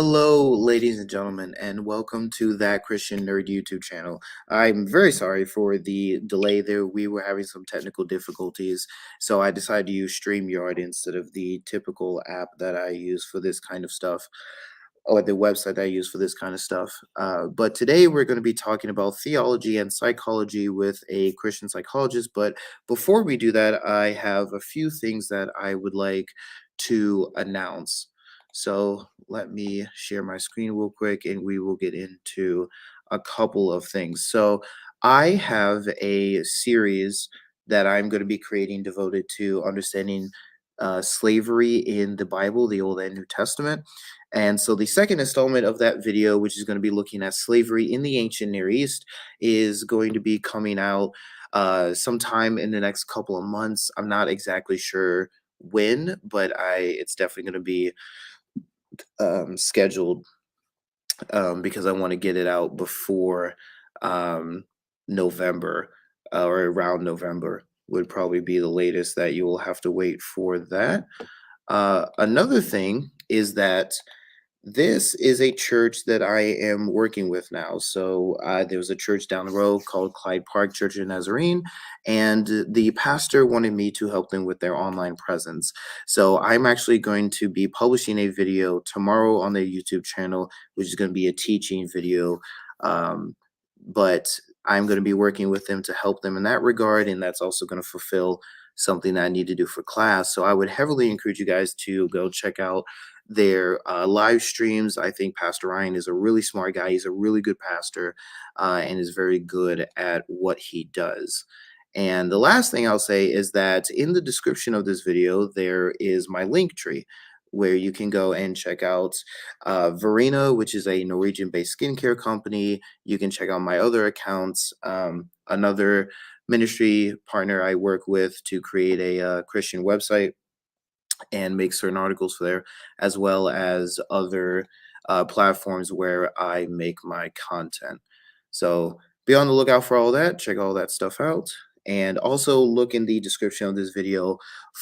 Hello, ladies and gentlemen, and welcome to That Christian Nerd YouTube channel. I'm very sorry for the delay there. We were having some technical difficulties, so I decided to use StreamYard instead of the typical app that I use for this kind of stuff, or the website that I use for this kind of stuff. But today we're going to be talking about theology and psychology with a Christian psychologist. But before we do that, I have a few things that I would like to announce. So let me share my screen real quick and we will get into a couple of things. So I have a series that I'm going to be creating devoted to understanding slavery in the Bible, the Old and New Testament. And so the second installment of that video, which is going to be looking at slavery in the ancient Near East, is going to be coming out sometime in the next couple of months. I'm not exactly sure when, but it's definitely going to be scheduled because I want to get it out before November or around November would probably be the latest that you will have to wait for that. Another thing is that this is a church that I am working with now. So there was a church down the road called Clyde Park Church of Nazarene, and the pastor wanted me to help them with their online presence. So I'm actually going to be publishing a video tomorrow on their YouTube channel, which is going to be a teaching video. But I'm going to be working with them to help them in that regard, and that's also going to fulfill something that I need to do for class. So I would heavily encourage you guys to go check out their live streams. I think Pastor Ryan is a really smart guy. He's a really good pastor and is very good at what he does. And the last thing I'll say is that in the description of this video, there is my link tree where you can go and check out Verena, which is a Norwegian-based skincare company. You can check out my other accounts, another ministry partner I work with to create a Christian website and make certain articles for there, as well as other platforms where I make my content. So be on the lookout for all that. Check all that stuff out. And also look in the description of this video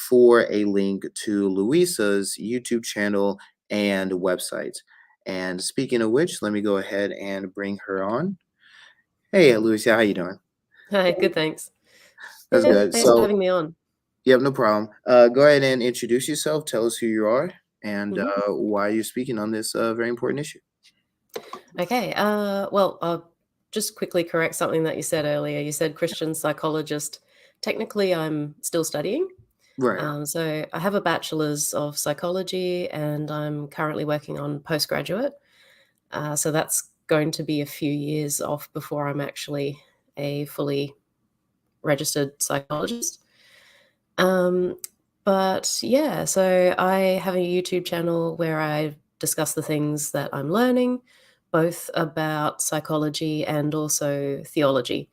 for a link to Louisa's YouTube channel and website. And speaking of which, let me go ahead and bring her on. Hey, Louisa, how you doing? Hi, good, thanks. That's Yeah, good. thanks for So having me on. yep, no problem. Go ahead and introduce yourself. Tell us who you are and hmm why you're speaking on this very important issue. Okay, well, I'll just quickly correct something that you said earlier. You said Christian psychologist. Technically, I'm still studying. Right. So I have a bachelor's of psychology and I'm currently working on postgraduate. So that's going to be a few years off before I'm actually a fully registered psychologist. Um, but yeah, so I have a YouTube channel where I discuss the things that I'm learning, both about psychology and also theology,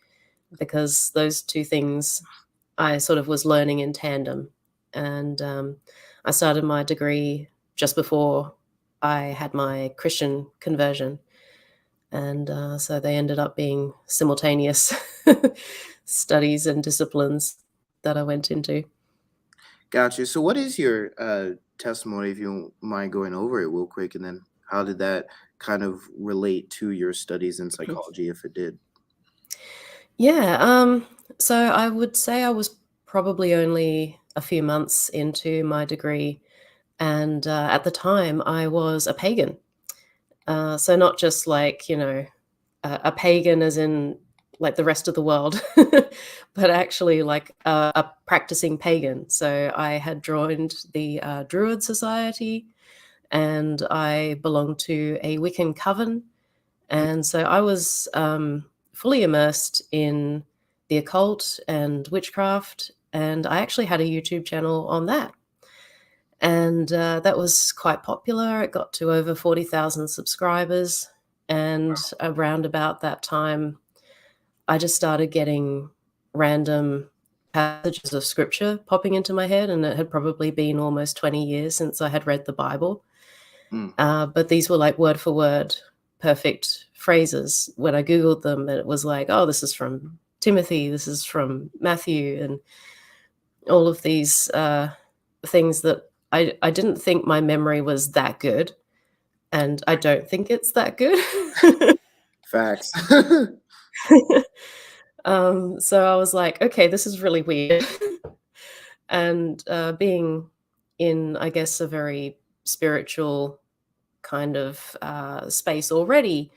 because those two things I sort of was learning in tandem. And I started my degree just before I had my Christian conversion. And so they ended up being simultaneous studies and disciplines that I went into. Gotcha. So what is your testimony, if you don't mind going over it real quick, and then how did that kind of relate to your studies in psychology, if it did? Yeah, so I would say I was probably only a few months into my degree, and at the time I was a pagan. So not just like, a pagan as in like the rest of the world, but actually like a practicing pagan. So I had joined the Druid Society, and I belonged to a Wiccan coven. And so I was fully immersed in the occult and witchcraft, and I actually had a YouTube channel on that. And that was quite popular. It got to over 40,000 subscribers. And around about that time, I just started getting random passages of scripture popping into my head. And it had probably been almost 20 years since I had read the Bible. Mm. But these were like word for word perfect phrases. When I Googled them, it was like, oh, this is from Timothy, this is from Matthew, and all of these things that I didn't think my memory was that good. and I don't think it's that good. Facts. So I was like, "Okay, this is really weird." And, being in, I guess, a very spiritual kind of, space already,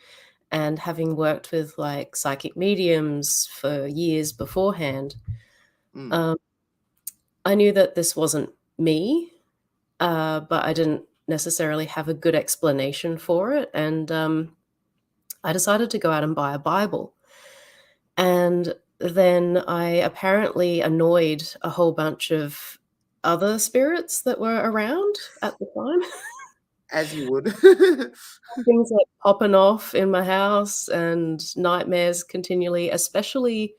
and having worked with, like, psychic mediums for years beforehand, Mm, um, I knew that this wasn't me, but I didn't necessarily have a good explanation for it, and, I decided to go out and buy a Bible. And then I apparently annoyed a whole bunch of other spirits that were around at the time. as you would. Things like popping off in my house and nightmares continually, especially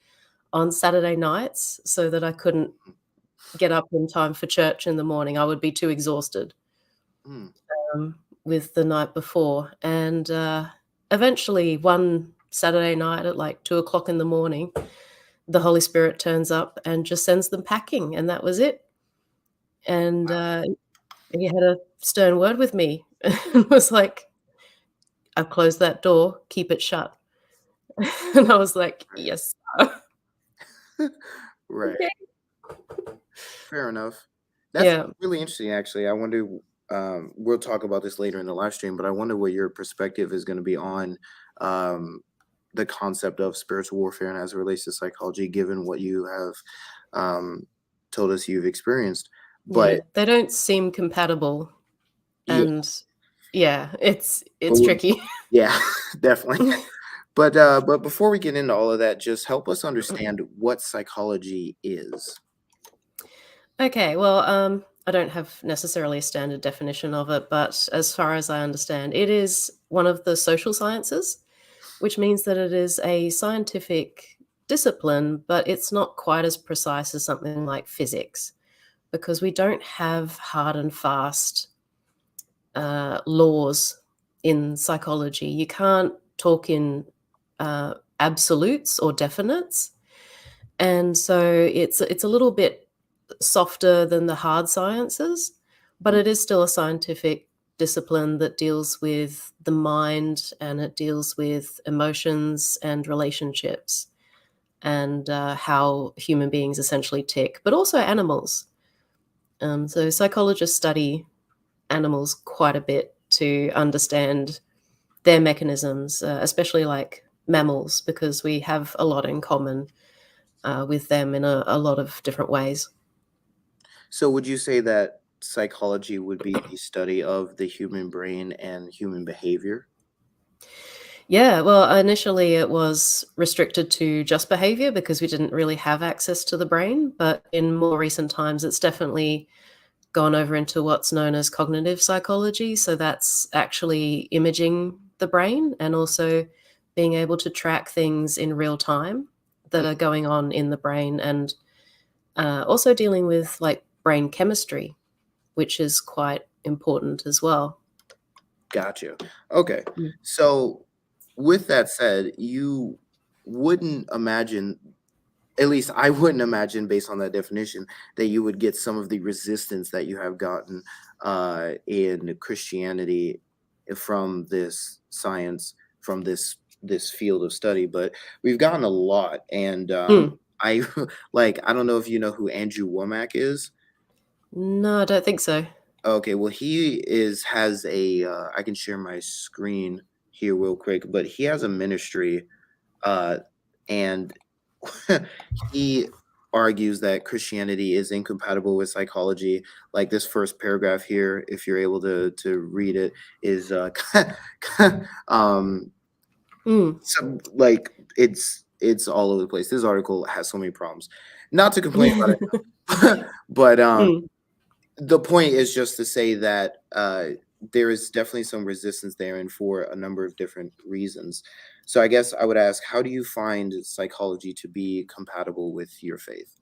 on Saturday nights, so that I couldn't get up in time for church in the morning. I would be too exhausted, Mm, with the night before. And, eventually, one Saturday night at, like, 2 o'clock in the morning, the Holy Spirit turns up and just sends them packing, and that was it. And, he had a stern word with me and was like, "I've closed that door, keep it shut." And I was like, right. "Yes, sir." Right. Okay. Fair enough. That's Yeah. really interesting, actually. I wonder, we'll talk about this later in the live stream, but I wonder what your perspective is going to be on um, the concept of spiritual warfare and as it relates to psychology, given what you have um, told us you've experienced. Yeah, But they don't seem compatible, yeah, and yeah, but it's tricky. yeah, definitely. But before we get into all of that, just help us understand what psychology is. Okay, well, I don't have necessarily a standard definition of it, but as far as I understand, it is one of the social sciences, which means that it is a scientific discipline, but it's not quite as precise as something like physics, because we don't have hard and fast laws in psychology. You can't talk in absolutes or definites, and so it's a little bit softer than the hard sciences, but Mm, it is still a scientific discipline that deals with the mind, and it deals with emotions and relationships, and how human beings essentially tick, but also animals. So psychologists study animals quite a bit to understand their mechanisms, especially like mammals, because we have a lot in common with them in a lot of different ways. So would you say that psychology would be the study of the human brain and human behavior? Yeah, well, initially it was restricted to just behavior because we didn't really have access to the brain. But in more recent times, it's definitely gone over into what's known as cognitive psychology. So that's actually imaging the brain and also being able to track things in real time that Mm, are going on in the brain, and also dealing with like brain chemistry, which is quite important as well. got you. Okay. Mm. So with that said, you wouldn't imagine, at least I wouldn't imagine based on that definition, that you would get some of the resistance that you have gotten in Christianity from this science, from this field of study. But we've gotten a lot, and Mm. I like I don't know if you know who Andrew Womack is. No, I don't think so. Okay, well, he has a I can share my screen here real quick, but he has a ministry, uh, and he argues that Christianity is incompatible with psychology. Like this first paragraph here, if you're able to read it, is um Mm. some like it's all over the place. This article has so many problems. Not to complain about it, but Mm. the point is just to say that there is definitely some resistance there, and for a number of different reasons. So I guess I would ask, how do you find psychology to be compatible with your faith?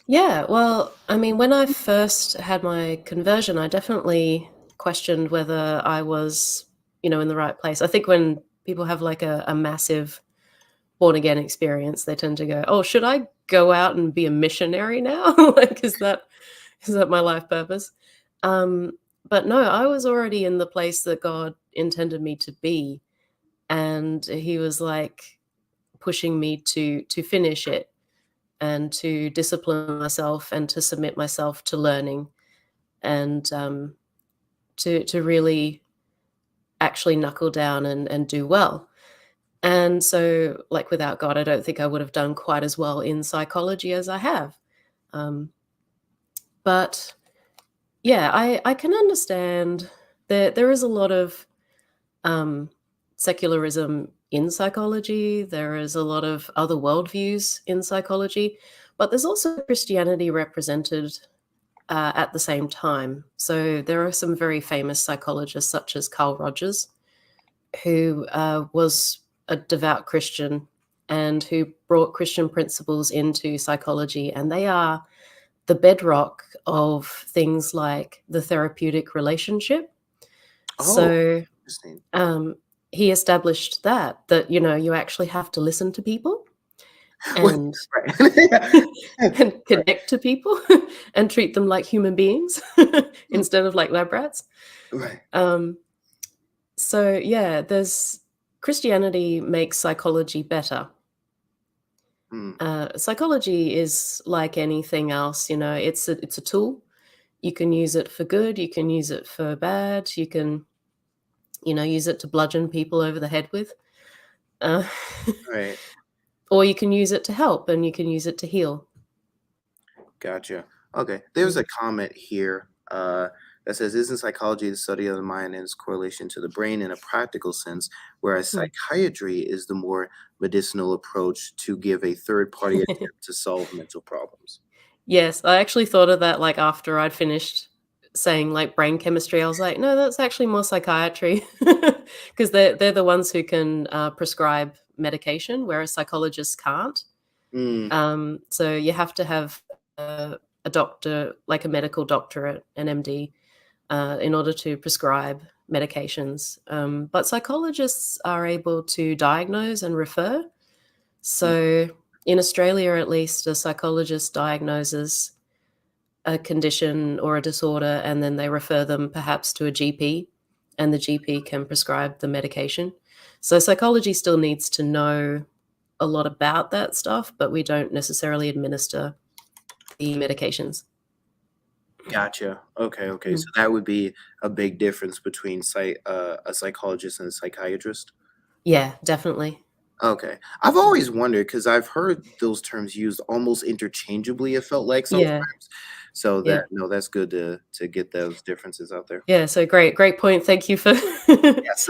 Yeah, well, I mean, when I first had my conversion, I definitely questioned whether I was, in the right place. I think when people have like a massive born again experience, they tend to go, "Oh, should I go out and be a missionary now? Like, is that my life purpose?" Um, but no, I was already in the place that God intended me to be, and he was like pushing me to finish it and to discipline myself and to submit myself to learning and to really actually knuckle down and do well. And so, like, without God, I don't think I would have done quite as well in psychology as I have. Um, but yeah, I can understand that there is a lot of um, secularism in psychology. There is a lot of other worldviews in psychology, but there's also Christianity represented at the same time. So there are some very famous psychologists, such as Carl Rogers, who was a devout Christian and who brought Christian principles into psychology, and they are the bedrock of things like the therapeutic relationship. Oh, So interesting. um, he established that you actually have to listen to people Wait, and right. and connect to people and treat them like human beings instead of like lab rats. Right. Um, so yeah, there's Christianity makes psychology better. Mm, Psychology is like anything else, it's a tool. You can use it for good, you can use it for bad, you can, use it to bludgeon people over the head with. Uh, right. or you can use it to help and you can use it to heal. Gotcha. Okay. There's Mm. a comment here that says, "Isn't psychology the study of the mind and its correlation to the brain in a practical sense, whereas Hmm. psychiatry is the more medicinal approach to give a third-party attempt to solve mental problems?" Yes, I actually thought of that, like, after I'd finished saying, like, brain chemistry. I was like, "No, that's actually more psychiatry," because 'cause they're the ones who can, prescribe medication, whereas psychologists can't. Mm, So you have to have a doctor, like a medical doctorate, an MD, in order to prescribe medications. But psychologists are able to diagnose and refer. mm, So in Australia, at least, a psychologist diagnoses a condition or a disorder, and then they refer them perhaps to a GP, and the GP can prescribe the medication. So psychology still needs to know a lot about that stuff, but we don't necessarily administer the medications. gotcha. Okay, okay. So Mm. that would be a big difference between a psychologist and a psychiatrist? Yeah, definitely. Okay. I've always wondered because I've heard those terms used almost interchangeably, it felt like Yeah, sometimes. So yeah. that no, that's good to get those differences out there. Yeah, so great point. Thank you for Yes.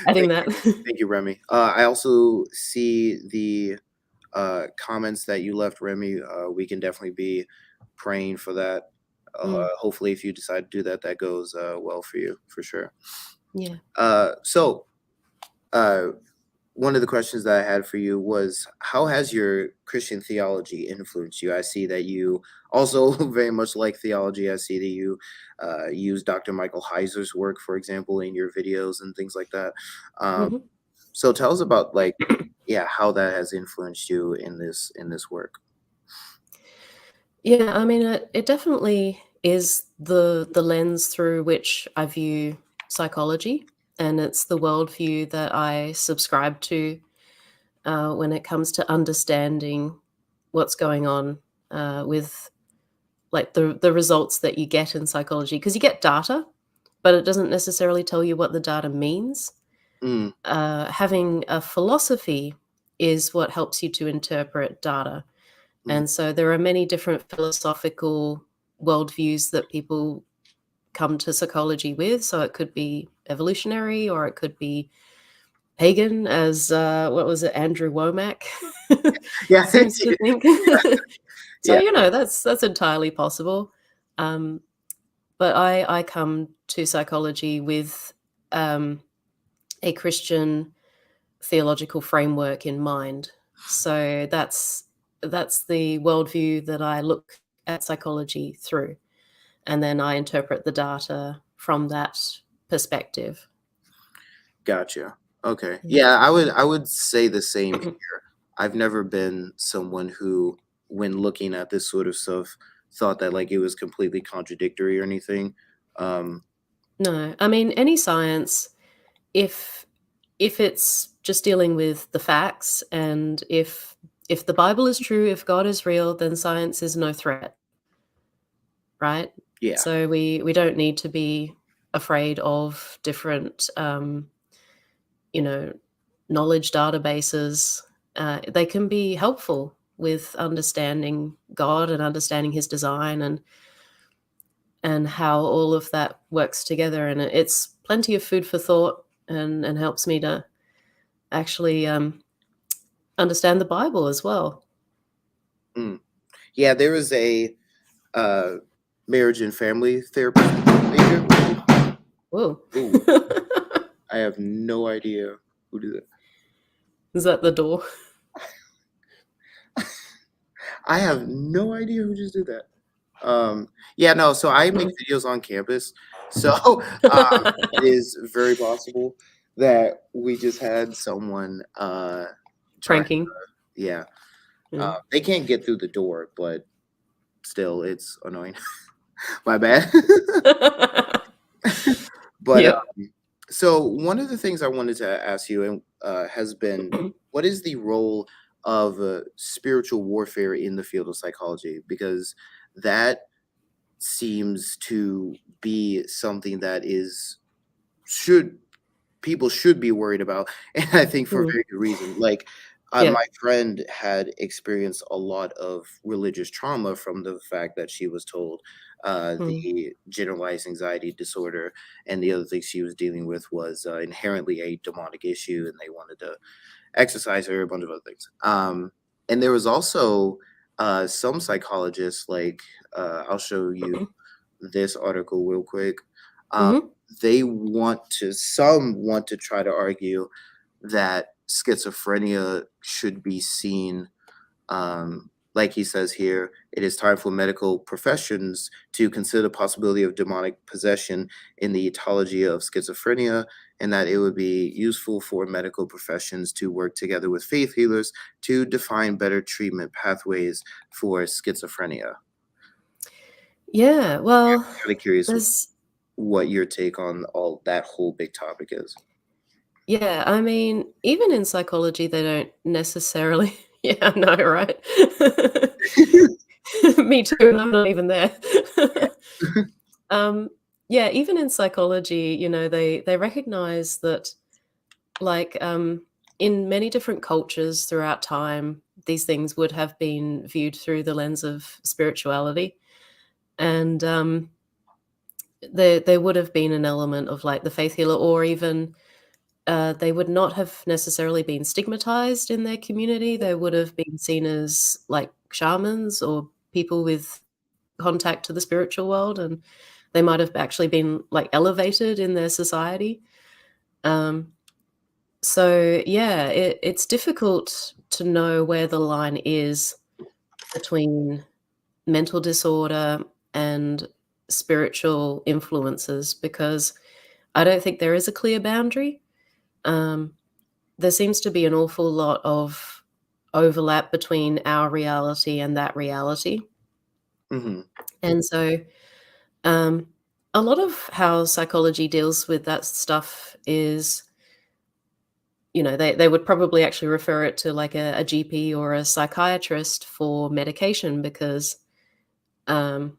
adding that. Thank you, Remy. I also see the comments that you left, Remy. We can definitely be praying for that. Mm, Hopefully, if you decide to do that, that goes well for you, for sure. yeah. So, uh, one of the questions that I had for you was, how has your Christian theology influenced you? I see that you also very much like theology. I see that you use Dr. Michael Heiser's work, for example, in your videos and things like that. Um, Mhm. so tell us about, like, yeah, how that has influenced you in this work. Yeah, I mean, it definitely is the lens through which I view psychology, and it's the worldview that I subscribe to when it comes to understanding what's going on with like the results that you get in psychology. Because you get data, but it doesn't necessarily tell you what the data means. Mm, Having a philosophy is what helps you to interpret data. mm, And so there are many different philosophical worldviews that people come to psychology with. So it could be evolutionary or it could be pagan, as what was it, Andrew Womack yeah, seems to think. So yeah, that's entirely possible. Um, but I come to psychology with um, a Christian theological framework in mind. So that's the worldview that I look at psychology through, and then I interpret the data from that perspective. gotcha. Okay. Yeah. Yeah, I would say the same here. I've never been someone who, when looking at this sort of stuff, thought that like it was completely contradictory or anything. Um, No. I mean, any science, if it's just dealing with the facts, and if the Bible is true, if God is real, then science is no threat, right? Yeah. So we don't need to be afraid of different, you know, knowledge databases. They can be helpful with understanding God and understanding His design and how all of that works together. And it's plenty of food for thought, and helps me to actually understand the Bible as well. Mm. Yeah, there was a uh, marriage and family therapist major. Whoa. Ooh, I have no idea who did that. Is that the door? I have no idea who just did that. Yeah, no, so I make videos on campus. So it is very possible that we just had someone trying Pranking. yeah. Yeah. They can't get through the door, but still it's annoying. My bad. But Yep. so one of the things I wanted to ask you and has been what is the role of spiritual warfare in the field of psychology? Because that seems to be something that is should people should be worried about, and I think for Mm. very good reason. Like, Yeah. my friend had experienced a lot of religious trauma from the fact that she was told Mm. the generalized anxiety disorder, and the other thing she was dealing with was inherently a demonic issue, and they wanted to exercise her, a bunch of other things. And there was also some psychologists, like I'll show you Mhm. this article real quick. Um, Mhm. some want to try to argue that schizophrenia should be seen, like he says here, it is time for medical professions to consider the possibility of demonic possession in the etiology of schizophrenia, and that it would be useful for medical professions to work together with faith healers to define better treatment pathways for schizophrenia. Yeah, well, Kind of curious there's what your take on all that whole big topic is. yeah, I mean, even in psychology, they don't necessarily yeah, I know, right? Me too, and I'm not even there. Um, yeah, even in psychology, they recognize that, like, in many different cultures throughout time, these things would have been viewed through the lens of spirituality, and, there would have been an element of, like, the faith healer, or even, they would not have necessarily been stigmatized in their community. They would have been seen as, like, shamans or people with contact to the spiritual world, and they might have actually been, like, elevated in their society. Um, so, yeah, it's difficult to know where the line is between mental disorder and spiritual influences, because I don't think there is a clear boundary. Um, there seems to be an awful lot of overlap between our reality and that reality. Hmm. And so, um, a lot of how psychology deals with that stuff is, they would probably actually refer it to, like, a GP or a psychiatrist for medication, because um,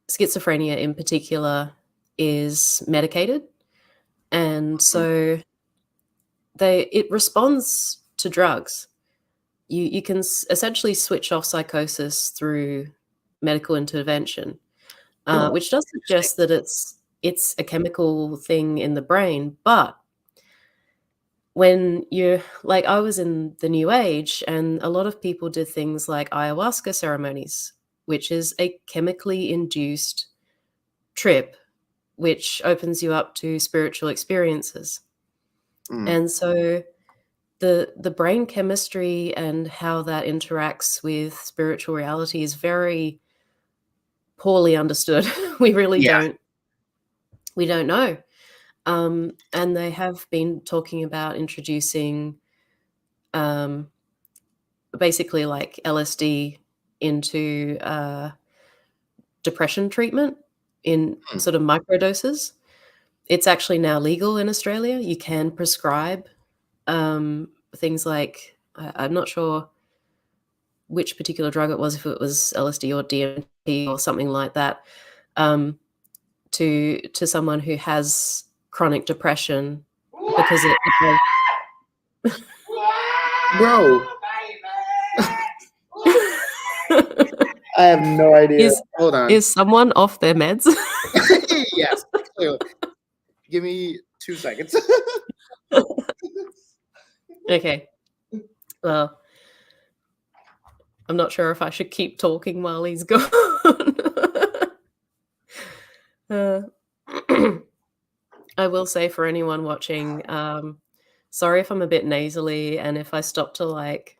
schizophrenia in particular is medicated. And so it responds to drugs. You can essentially switch off psychosis through medical intervention, Oh, which does interesting. suggest that it's a chemical thing in the brain. But when you're like, I was in the New Age, and a lot of people did things like ayahuasca ceremonies, which is a chemically induced trip, which opens you up to spiritual experiences. Mm, And so the brain chemistry and how that interacts with spiritual reality is very poorly understood. We really yeah. don't know. And they have been talking about introducing, um, basically, like, LSD into depression treatment in Mm, sort of microdoses. it's actually now legal in Australia. You can prescribe things like I'm not sure which particular drug it was, if it was LSD or DMT or something like that, to someone who has chronic depression because it Bro, I have no idea. Hold on. is someone off their meds? Yes, clearly. Give me 2 seconds. Okay. Well, I'm not sure if I should keep talking while he's gone. I will say for anyone watching, sorry if I'm a bit nasally, and if I stop to, like,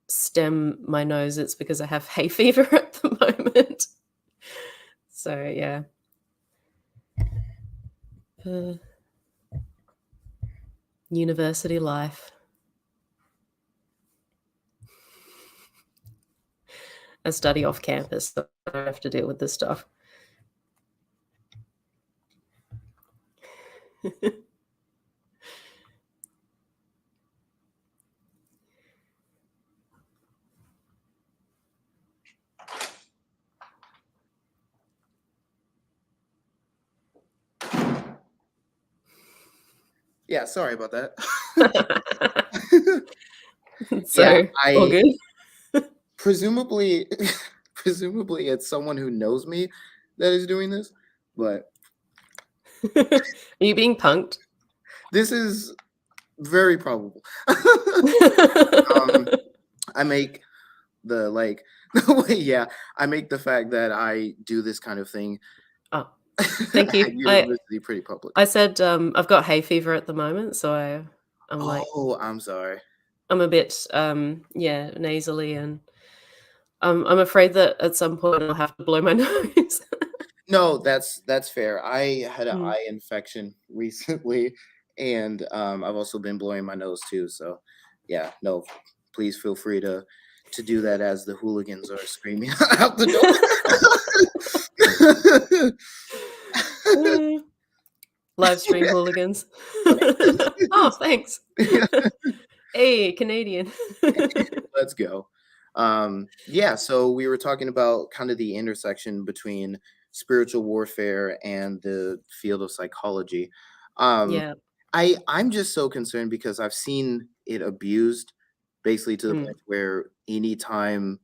stem my nose, it's because I have hay fever at the moment. So, yeah. University life. I study off campus, so I don't have to deal with this stuff. Yeah, sorry about that. So, Yeah, all good? presumably it's someone who knows me that is doing this, but Are you being punked? this is very probable. I make the, like yeah, I make the fact that I do this kind of thing Oh, thank you. at university pretty public. I said, I've got hay fever at the moment, so I'm like Oh, I'm sorry. I'm a bit, yeah, nasally, and I'm afraid that at some point I'll have to blow my nose. No, that's fair. I had an Mm. eye infection recently, and I've also been blowing my nose too. So, yeah, no, please feel free to do that as the hooligans are screaming out the door. Live stream hooligans. Oh, thanks. Hey, Canadian. Let's go. Yeah, so we were talking about kind of the intersection between spiritual warfare and the field of psychology. Um, Yeah. I'm just so concerned because I've seen it abused basically to the Mm. point where anytime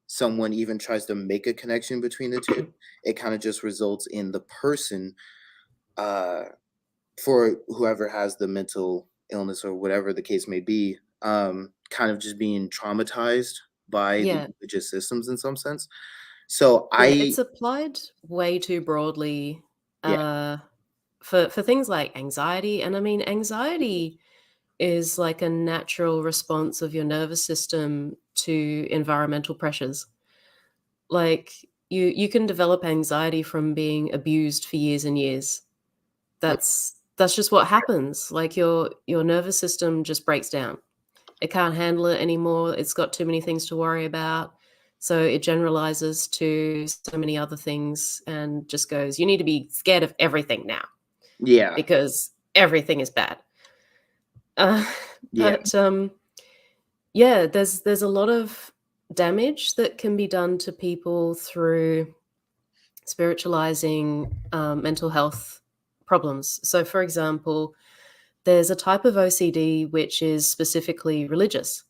someone even tries to make a connection between the two, it kind of just results in the person, uh, for whoever has the mental illness or whatever the case may be, kind of just being traumatized by the Yeah. religious systems in some sense. So Yeah, I it's applied way too broadly, yeah, for things like anxiety, and I mean, anxiety is like a natural response of your nervous system to environmental pressures. Like, you can develop anxiety from being abused for years and years. That's just what happens. Like, your nervous system just breaks down. It can't handle it anymore. It's got too many things to worry about. So it generalizes to so many other things and just goes, you need to be scared of everything now yeah, because everything is bad. Uh, yeah, but yeah, there's a lot of damage that can be done to people through spiritualizing mental health problems. So, for example, there's a type of OCD which is specifically religious.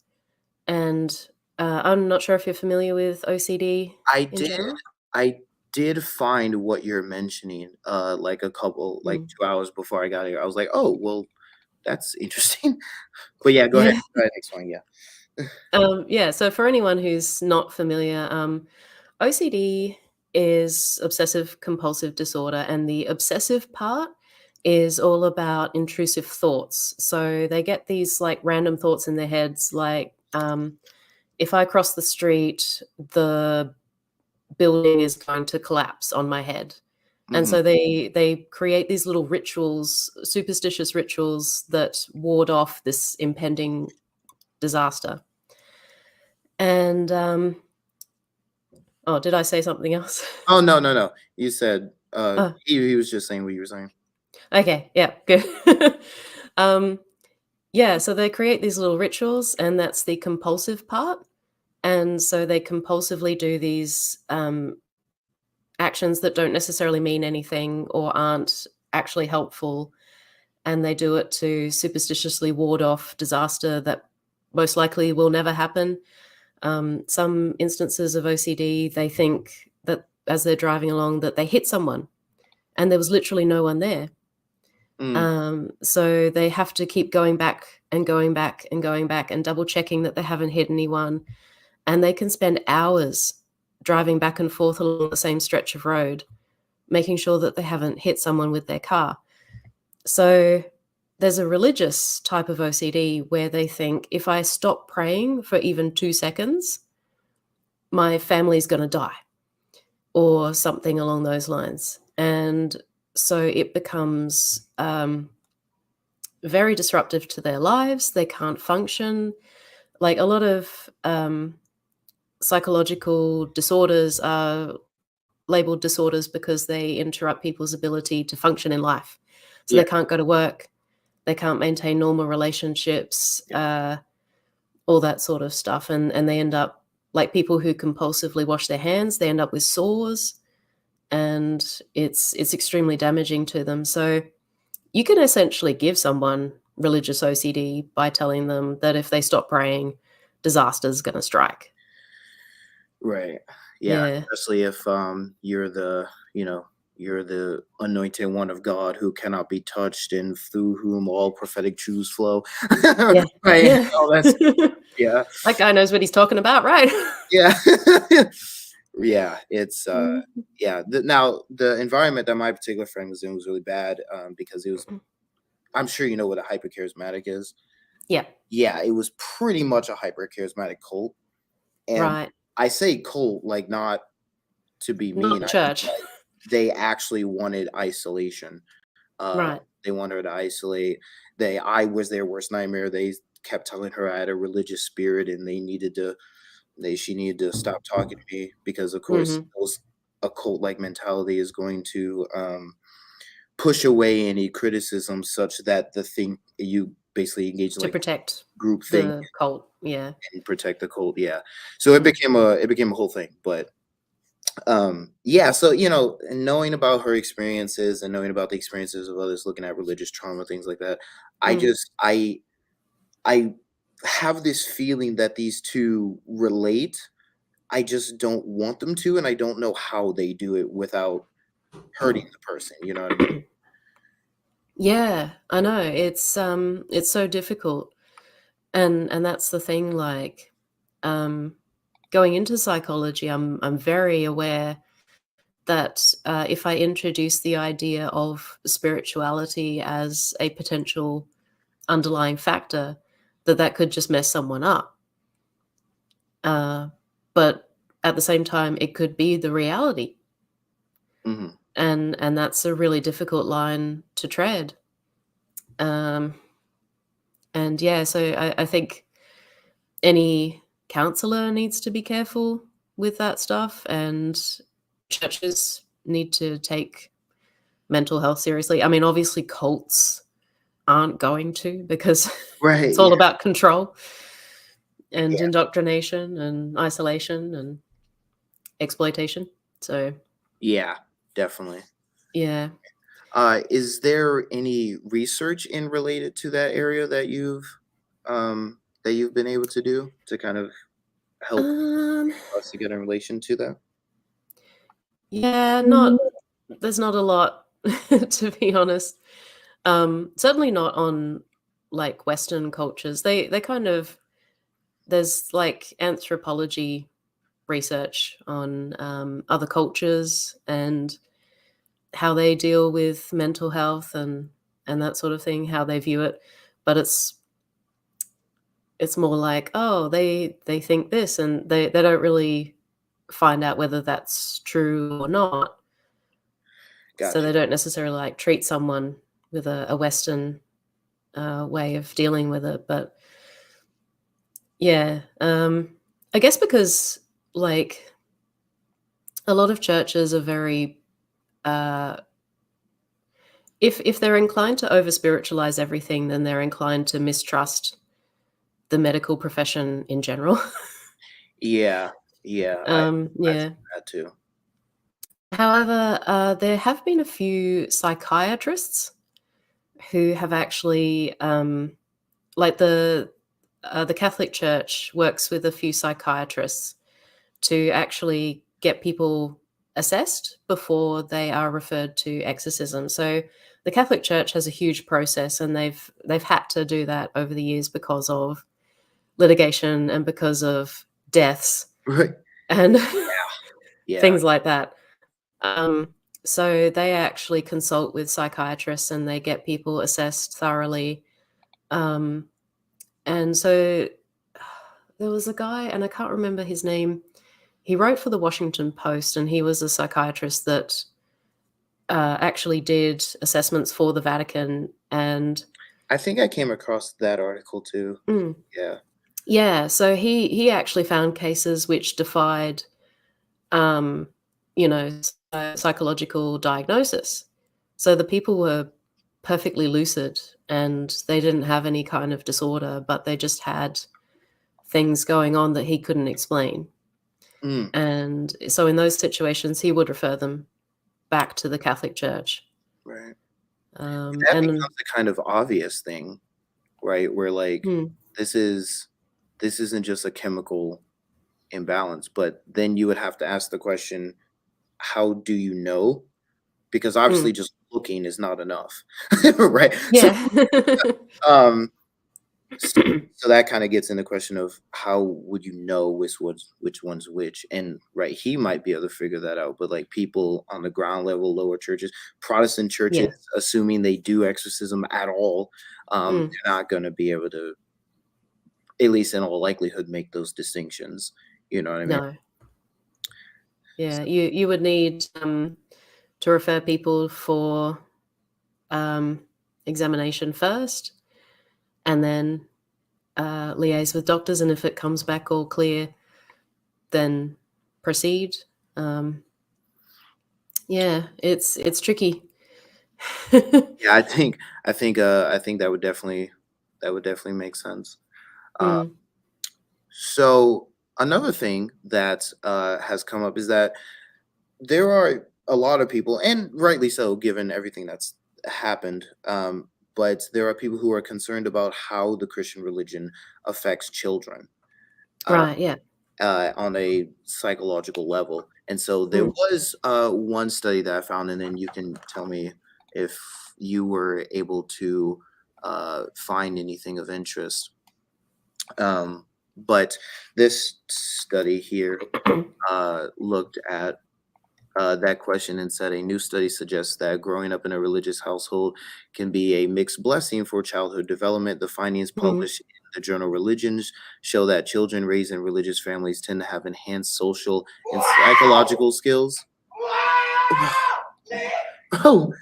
And, I'm not sure if you're familiar with OCD I in did general? I did find what you're mentioning, like a couple like Mm. 2 hours before I got here. I was like, "Oh, well, that's interesting." But yeah, go ahead. Yeah. Go ahead, explain, yeah. Yeah, so for anyone who's not familiar, OCD is obsessive compulsive disorder, and the obsessive part is all about intrusive thoughts. So they get these, like, random thoughts in their heads, like, if I cross the street, the building is going to collapse on my head. And Mhm. so they create these little rituals, superstitious rituals that ward off this impending disaster. And, oh, did I say something else? Oh, no, no, no. You said, Oh, he was just saying what you were saying. Okay, yeah, good. Um, yeah, so they create these little rituals, and that's the compulsive part. And so they compulsively do these actions that don't necessarily mean anything or aren't actually helpful. And they do it to superstitiously ward off disaster that most likely will never happen. Some instances of OCD, they think that as they're driving along, that they hit someone and there was literally no one there. Mm, So they have to keep going back and going back and going back and double checking that they haven't hit anyone. And they can spend hours driving back and forth along the same stretch of road, making sure that they haven't hit someone with their car. So there's a religious type of OCD where they think if I stop praying for even 2 seconds, my family's going to die or something along those lines. And so it becomes very disruptive to their lives. They can't function. Like a lot of psychological disorders are labeled disorders because they interrupt people's ability to function in life. So yeah, they can't go to work, they can't maintain normal relationships, all that sort of stuff, and they end up like people who compulsively wash their hands, they end up with sores, and it's extremely damaging to them. So you can essentially give someone religious OCD by telling them that if they stop praying, disaster is gonna strike. right. Yeah, Yeah. especially if you're the, you're the anointed one of God who cannot be touched and through whom all prophetic truths flow. Yeah. Right. Yeah. Oh, that's yeah. That guy knows what he's talking about, right? Yeah. Yeah, it's Mhm. yeah, now the environment that my particular friend was in was really bad, because it was, I'm sure you know what a hyper charismatic is. Yeah, Yeah, it was pretty much a hyper charismatic cult. And right. I say cult, like, not to be Not mean, the I mean, church. like, they actually wanted isolation. Right. They wanted her to isolate. I was their worst nightmare. They kept telling her I had a religious spirit and she needed to stop talking to me because, of course, Mhm. those a cult-like mentality is going to, push away any criticism such that the thing you basically engage in, To like, protect group thing the cult, yeah. and protect the cult, yeah. So Mm, it became a whole thing, but yeah, so and knowing about her experiences and knowing about the experiences of others looking at religious trauma, things like that, i mm. just i i have this feeling that these two relate. I just don't want them to, and I don't know how they do it without hurting the person, you know what I mean? Yeah, I know, it's so difficult, and that's the thing, like, um, going into psychology, I'm very aware that, if I introduce the idea of spirituality as a potential underlying factor, that that could just mess someone up. Uh, but at the same time, it could be the reality, Mhm. and that's a really difficult line to tread. Um, and yeah, so I think any counselor needs to be careful with that stuff, and churches need to take mental health seriously. I mean, obviously, cults aren't going to because Right, it's yeah, all about control and yeah, indoctrination and isolation and exploitation. So, yeah, definitely. yeah. Is there any research in related to that area that you've been able to do to kind of help Um, us to get in relation to that? yeah, not Mhm. there's not a lot, to be honest. Certainly not on, like, Western cultures. They kind of there's, like, anthropology research on, other cultures and how they deal with mental health and that sort of thing, how they view it, but it's more like, "Oh, they think this," and they don't really find out whether that's true or not. So Gotcha. they don't necessarily, like, treat someone with a Western, way of dealing with it, but yeah, I guess because, like, a lot of churches are very, uh if they're inclined to over spiritualize everything, then they're inclined to mistrust the medical profession in general. Yeah, yeah, I've Yeah. seen that too. However, there have been a few psychiatrists who have actually, like the Catholic Church works with a few psychiatrists to actually get people assessed before they are referred to exorcism. So the Catholic Church has a huge process, and they've had to do that over the years because of litigation and because of deaths Right. and Yeah. things like that. Um, so they actually consult with psychiatrists and they get people assessed thoroughly. Um, and so there was a guy, and I can't remember his name. He wrote for the Washington Post, and he was a psychiatrist that actually did assessments for the Vatican. And I think I came across that article too. mm, Yeah. yeah, so he actually found cases which defied, um, psychological diagnosis. So the people were perfectly lucid and they didn't have any kind of disorder, but they just had things going on that he couldn't explain. Mm, And so in those situations, he would refer them back to the Catholic Church. right. That And becomes a kind of obvious thing, right? Where like mm, this is this isn't just a chemical imbalance, but then you would have to ask the question, how do you know? Because mm, obviously just looking is not enough. Right? So yeah. um s- so that kind of gets in the question of how would you know which one's which? And right, he might be able to figure that out, but like people on the ground level, lower churches, Protestant churches, Yeah. assuming they do exorcism at all, Mm, they're not going to be able to, at least in all likelihood, make those distinctions. You know what I mean? no. Yeah. You would need to refer people for um, examination first, and then liaise with doctors. And if it comes back all clear, then proceed. Um, yeah, it's tricky. Yeah, I think that would definitely make sense. Uh, Mm, so another thing that has come up is that there are a lot of people, and rightly so, given everything that's happened. But there are people who are concerned about how the Christian religion affects children uh, right. Yeah. on a psychological level. And so there Mm, was one study that I found, and then you can tell me if you were able to find anything of interest. But this study here looked at that question and said a new study suggests that growing up in a religious household can be a mixed blessing for childhood development. The findings mm. published in the journal Religions show that children raised in religious families tend to have enhanced social and psychological skills. Bro,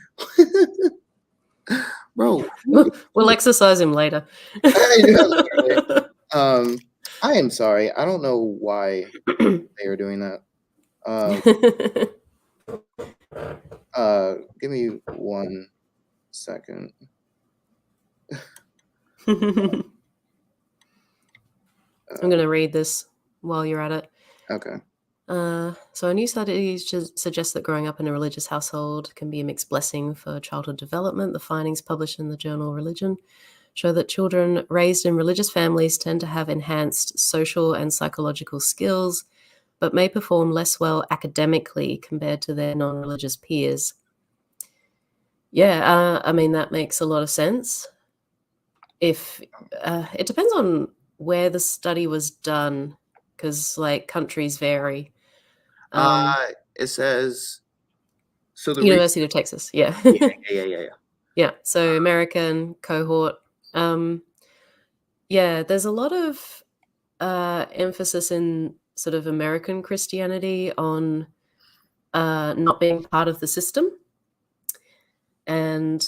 bro, what are We'll you exercise him later. doing? I know, literally. Um, I am sorry. I don't know why they are doing that. Um, give me 1 second. I'm Uh, going to read this while you're at it. okay. So, a new study suggests that growing up in a religious household can be a mixed blessing for childhood development. The findings published in the journal Religion show that children raised in religious families tend to have enhanced social and psychological skills, but may perform less well academically compared to their non religious peers. Yeah, I mean, that makes a lot of sense. If It depends on where the study was done, because like countries vary. Um, It says so the University of Texas, yeah. yeah, yeah. Yeah, so American cohort. Um, yeah, there's a lot of emphasis in sort of American Christianity on not being part of the system. And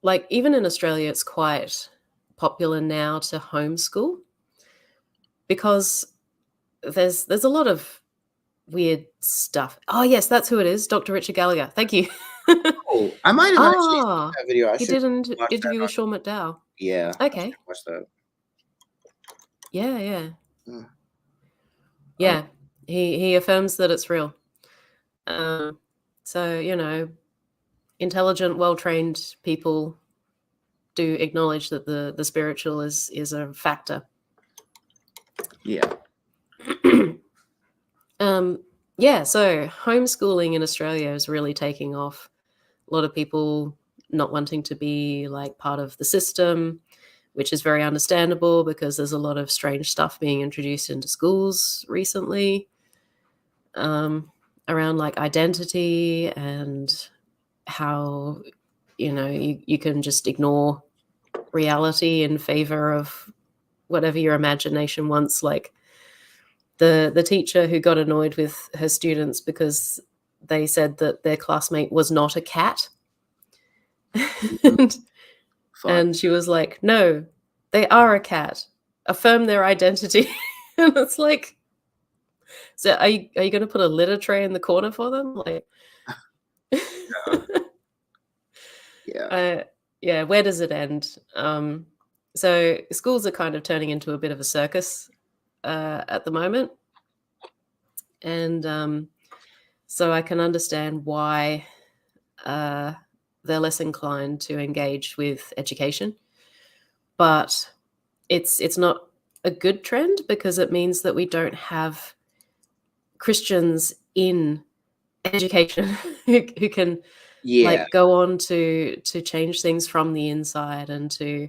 like even in Australia, it's quite popular now to homeschool because there's a lot of weird stuff. Oh yes, that's who it is, Dr. Richard Gallagher. Thank you. Oh, I might have actually seen Ah, that video. I he should did an watch that interview with on. Sean McDowell. Yeah, I Okay. should watch that. Yeah, yeah. Mm, um, Yeah. He affirms that it's real. Um, so, you know, intelligent, well-trained people do acknowledge that the spiritual is a factor. yeah. Um, yeah, so homeschooling in Australia is really taking off. A lot of people not wanting to be like part of the system, which is very understandable because there's a lot of strange stuff being introduced into schools recently, around like identity and how, you know, you can just ignore reality in favor of whatever your imagination wants. Like the teacher who got annoyed with her students because they said that their classmate was not a cat. Mhm. and, Fun. and she was like, no, they are a cat. Affirm their identity. And it's like, so are you going to put a litter tray in the corner for them? Like, Yeah. uh, yeah, where does it end? So schools are kind of turning into a bit of a circus at the moment. And so I can understand why uh, they're less inclined to engage with education. But it's not a good trend because it means that we don't have Christians in education who can Yeah. like go on to change things from the inside and to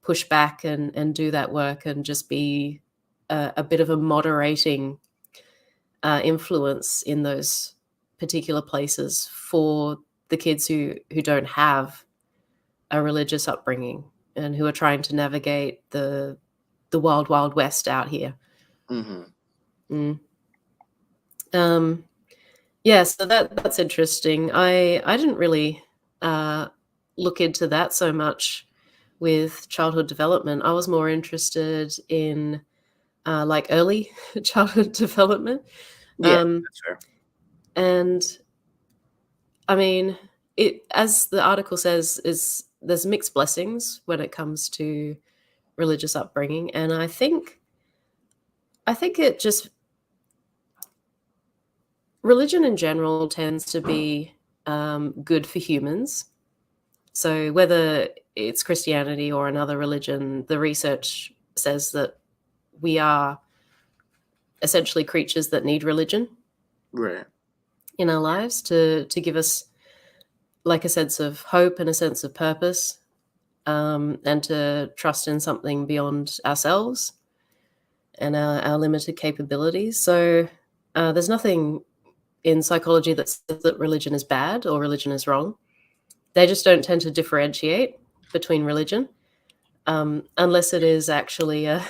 push back and do that work and just be a bit of a moderating influence in those particular places for the kids who don't have a religious upbringing and who are trying to navigate the wild wild west out here. Mhm. Mm. Um, yeah, so that's interesting. I didn't really uh, look into that so much with childhood development. I was more interested in like early childhood development. Yeah, Um, that's fair. and I mean, it as the article says, is there's mixed blessings when it comes to religious upbringing, and I think it just religion in general tends to be good for humans. So whether it's Christianity or another religion, the research says that we are essentially creatures that need religion Right. in our lives to give us like a sense of hope and a sense of purpose, and to trust in something beyond ourselves and our limited capabilities. So there's nothing in psychology that says that religion is bad or religion is wrong. They just don't tend to differentiate between religion, unless it is actually a,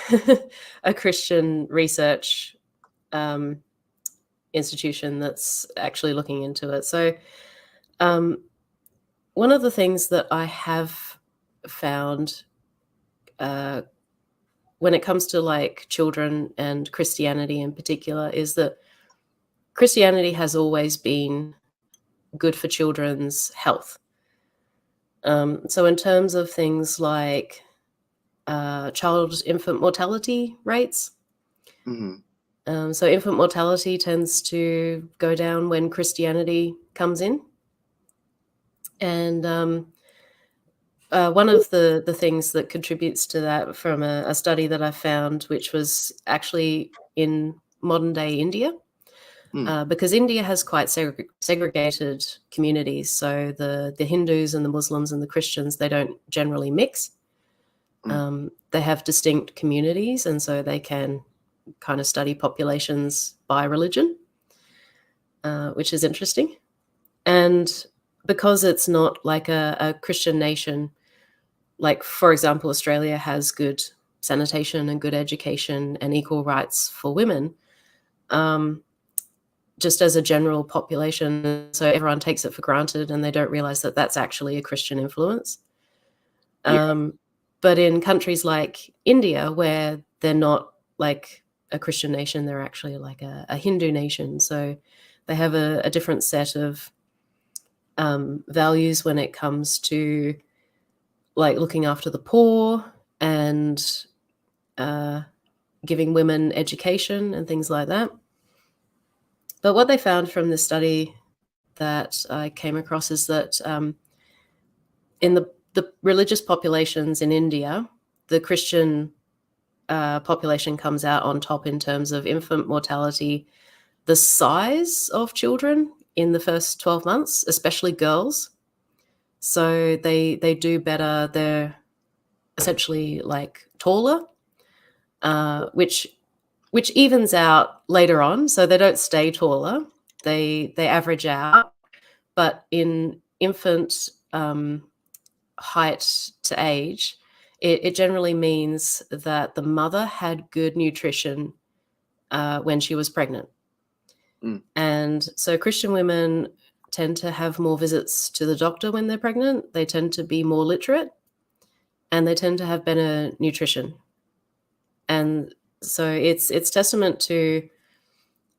a Christian research um, institution that's actually looking into it. So um, one of the things that I have found uh, when it comes to like children and Christianity in particular is that Christianity has always been good for children's health. So in terms of things like child infant mortality rates, Mhm. so infant mortality tends to go down when Christianity comes in, and one of the things that contributes to that from a study that I found, which was actually in modern day India, Mm, because India has quite segregated communities. So the Hindus and the Muslims and the Christians, they don't generally mix. mm. They have distinct communities, and so they can kind of study populations by religion, which is interesting. And because it's not like a Christian nation, like, for example, Australia has good sanitation and good education and equal rights for women, um, just as a general population. So everyone takes it for granted and they don't realize that that's actually a Christian influence. Yeah. Um, but in countries like India, where they're not like a Christian nation, they're actually like a Hindu nation. So they have a different set of values when it comes to like looking after the poor and giving women education and things like that. But what they found from the study that I came across is that in the religious populations in India, the Christian population comes out on top in terms of infant mortality, the size of children in the first 12 months, especially girls. So they do better. They're essentially like taller, which evens out later on. So they don't stay taller. They average out. But in infant height to age, it generally means that the mother had good nutrition when she was pregnant. Mm. And so Christian women tend to have more visits to the doctor when they're pregnant. They tend to be more literate, and they tend to have better nutrition. And so it's testament to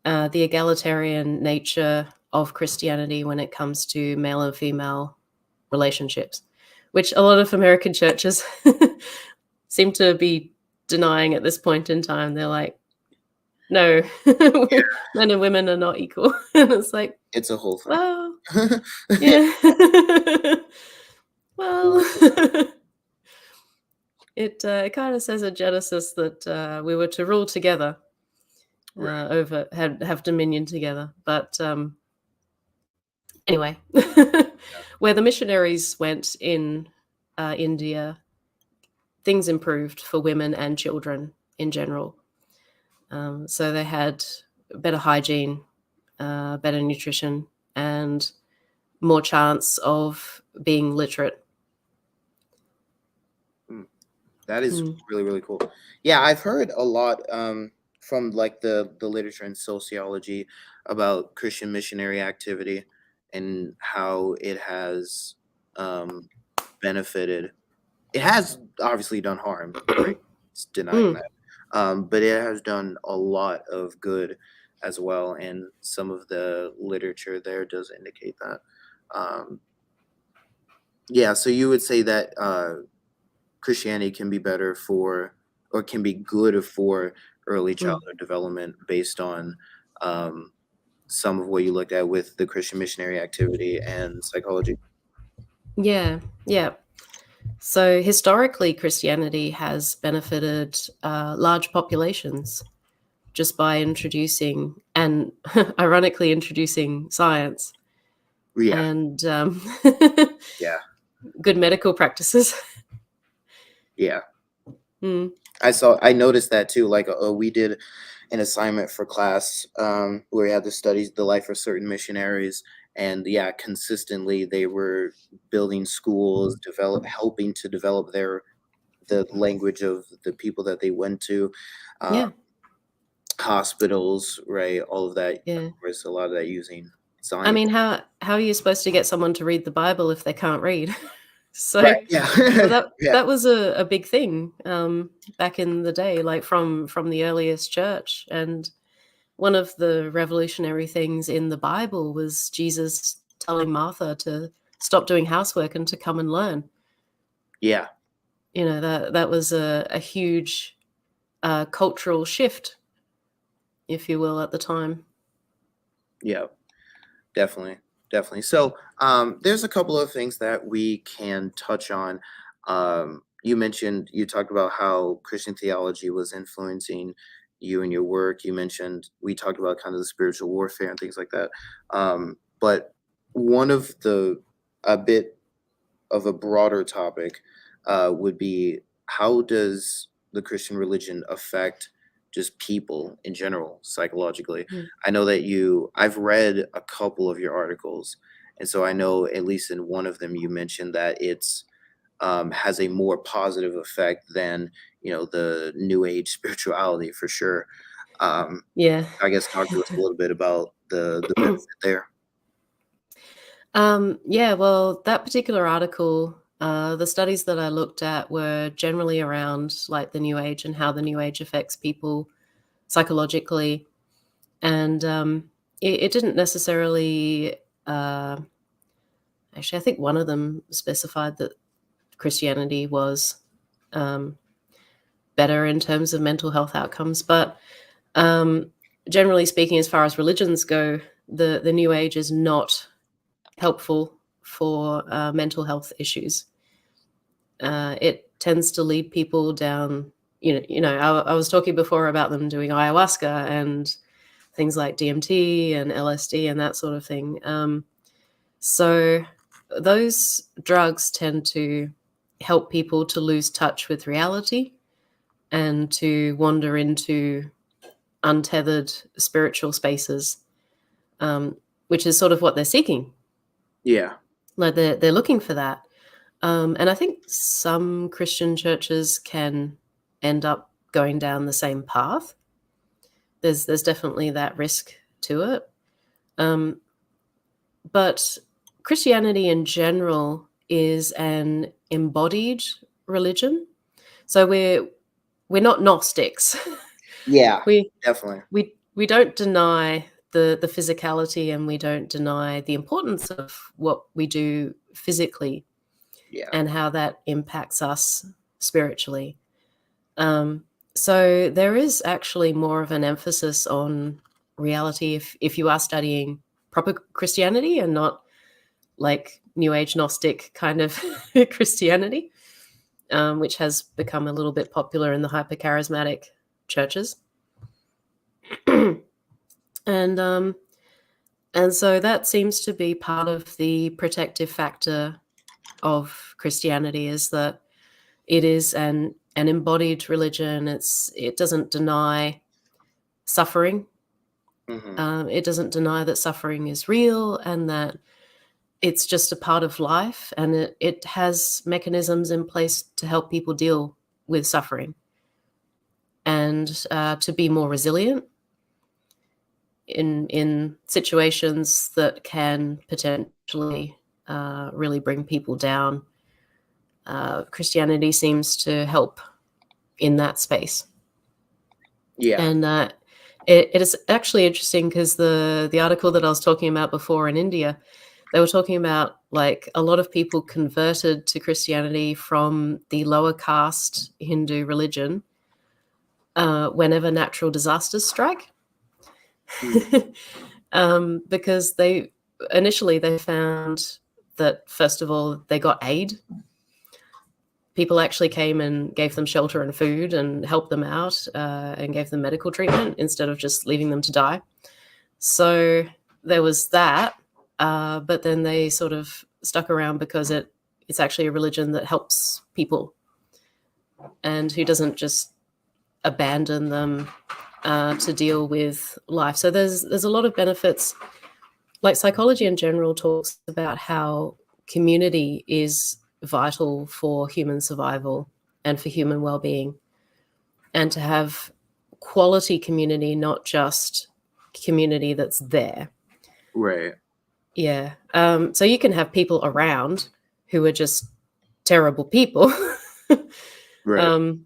the egalitarian nature of Christianity when it comes to male and female relationships, which a lot of American churches seem to be denying at this point in time. They're like, no, men and women are not equal. And it's like, It's a whole thing. well, yeah. Well, it kind of says in Genesis that we were to rule together, Right. have dominion together. But anyway, where the missionaries went in India, things improved for women and children in general. So they had better hygiene, better nutrition, and more chance of being literate. That is really, really cool. Yeah, I've heard a lot from like the literature and sociology about Christian missionary activity and how it has benefited. It has obviously done harm, right? It's denying that. But it has done a lot of good as well, and some of the literature there does indicate that. Yeah, so you would say that Christianity can be better for, or can be good for early childhood development based on some of what you looked at with the Christian missionary activity and psychology. Yeah, yeah. So historically, Christianity has benefited large populations just by introducing and ironically introducing science Yeah, and yeah, good medical practices. yeah. Mm, I noticed that too. Like we did an assignment for class where we had to study the life of certain missionaries, and yeah, consistently they were building schools, helping to develop the language of the people that they went to, uh, yeah, hospitals, right? All of that. Of yeah. course, a lot of that using I science. mean, how are you supposed to get someone to read the Bible if they can't read? So, Right. Yeah. so Yeah. that was a big thing back in the day, like from the earliest church. And one of the revolutionary things in the Bible was Jesus telling Martha to stop doing housework and to come and learn. Yeah. You know, that was a huge cultural shift, if you will, at the time. Yeah. Definitely, definitely. So, there's a couple of things that we can touch on. You talked about how Christian theology was influencing you and your work. You mentioned we talked about kind of the spiritual warfare and things like that. But one of a bit of a broader topic would be, how does the Christian religion affect just people in general psychologically? Mm. I know that I've read a couple of your articles, and so I know at least in one of them you mentioned that it's has a more positive effect than the New Age spirituality for sure. Um, Yeah. I guess talk to us a little bit about the benefit there. Yeah, well, that particular article, the studies that I looked at were generally around like the New Age and how the New Age affects people psychologically. And it didn't necessarily Actually, I think one of them specified that Christianity was better in terms of mental health outcomes. But generally speaking, as far as religions go, the New Age is not helpful for mental health issues. It tends to lead people down. I was talking before about them doing ayahuasca and things like DMT and LSD and that sort of thing. So those drugs tend to help people to lose touch with reality and to wander into untethered spiritual spaces, which is sort of what they're seeking. Yeah. Like they're looking for that. And I think some Christian churches can end up going down the same path. There's definitely that risk to it. But Christianity in general is an embodied religion. So we're not Gnostics. Yeah, we definitely. we don't deny the physicality, and we don't deny the importance of what we do physically Yeah. and how that impacts us spiritually. So there is actually more of an emphasis on reality if you are studying proper Christianity and not like New Age Gnostic kind of Christianity, which has become a little bit popular in the hyper-charismatic churches. And so that seems to be part of the protective factor of Christianity, is that it is an embodied religion. It doesn't deny suffering. It doesn't deny that suffering is real and that it's just a part of life, and it has mechanisms in place to help people deal with suffering and to be more resilient in situations that can potentially really bring people down. Christianity seems to help in that space. Yeah. And it is actually interesting because the article that I was talking about before in India, they were talking about like a lot of people converted to Christianity from the lower caste Hindu religion whenever natural disasters strike. Because they found that, first of all, they got aid. People actually came and gave them shelter and food and helped them out and gave them medical treatment instead of just leaving them to die. So there was that. But then they sort of stuck around because it's actually a religion that helps people and who doesn't just abandon them to deal with life. So there's a lot of benefits. Like psychology in general talks about how community is vital for human survival and for human well-being, and to have quality community, not just community that's there. Right. Yeah. So you can have people around who are just terrible people. Right.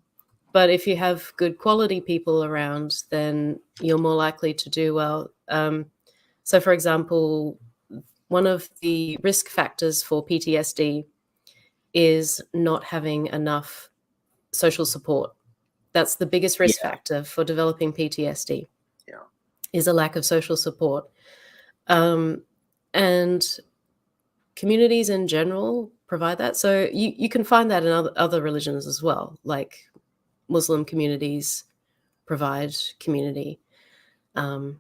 But if you have good quality people around, then you're more likely to do well. So, for example, one of the risk factors for PTSD is not having enough social support. That's the biggest risk factor for developing PTSD. Yeah. Is a lack of social support. And communities in general provide that. So you can find that in other religions as well, like Muslim communities provide community. And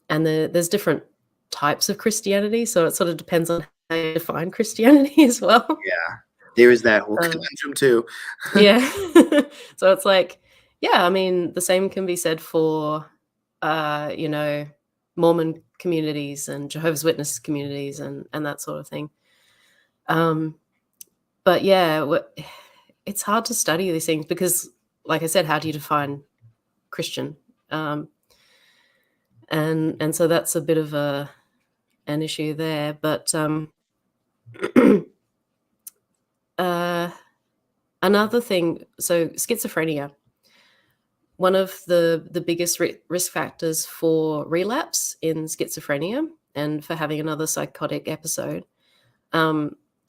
there's different types of Christianity, so it sort of depends on how you define Christianity as well. Yeah. There is that whole conundrum too. Yeah. So it's like, yeah, I mean, the same can be said for, Mormon communities and Jehovah's Witness communities and that sort of thing. But yeah, it's hard to study these things because, like I said, how do you define Christian? And so that's a bit of an issue there. But another thing, so schizophrenia, one of the biggest risk factors for relapse in schizophrenia and for having another psychotic episode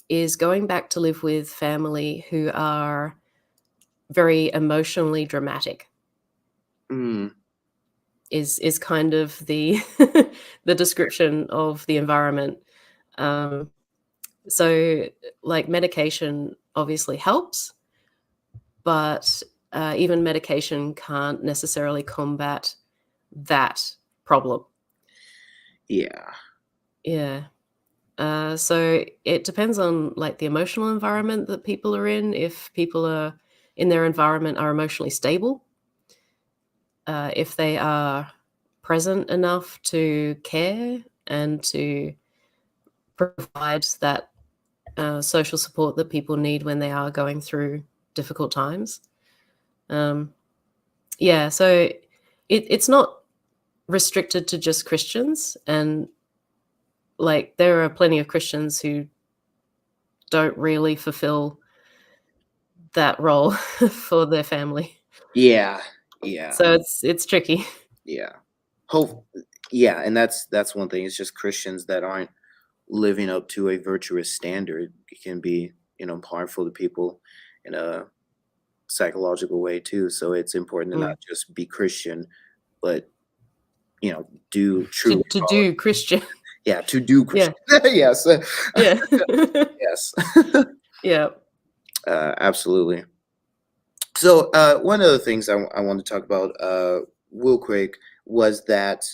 is going back to live with family who are very emotionally dramatic. Mm. Is kind of the the description of the environment. So, like, medication obviously helps, but even medication can't necessarily combat that problem. Yeah. Yeah. So it depends on, like, the emotional environment that people are in. If people are in their environment are emotionally stable, if they are present enough to care and to provide that social support that people need when they are going through difficult times. Yeah, so it's not restricted to just Christians, and, like, there are plenty of Christians who don't really fulfill that role for their family. Yeah. Yeah. So it's tricky. Yeah. Hope. Yeah, and that's one thing. It's just Christians that aren't living up to a virtuous standard. It can be, harmful to people in a psychological way too. So it's important to Mm. not just be Christian, but do truly To follow. do Christian. Yeah, to do Yeah, Christian. Yes. yeah. Yes. Yeah. Absolutely. So one of the things I want to talk about real quick was that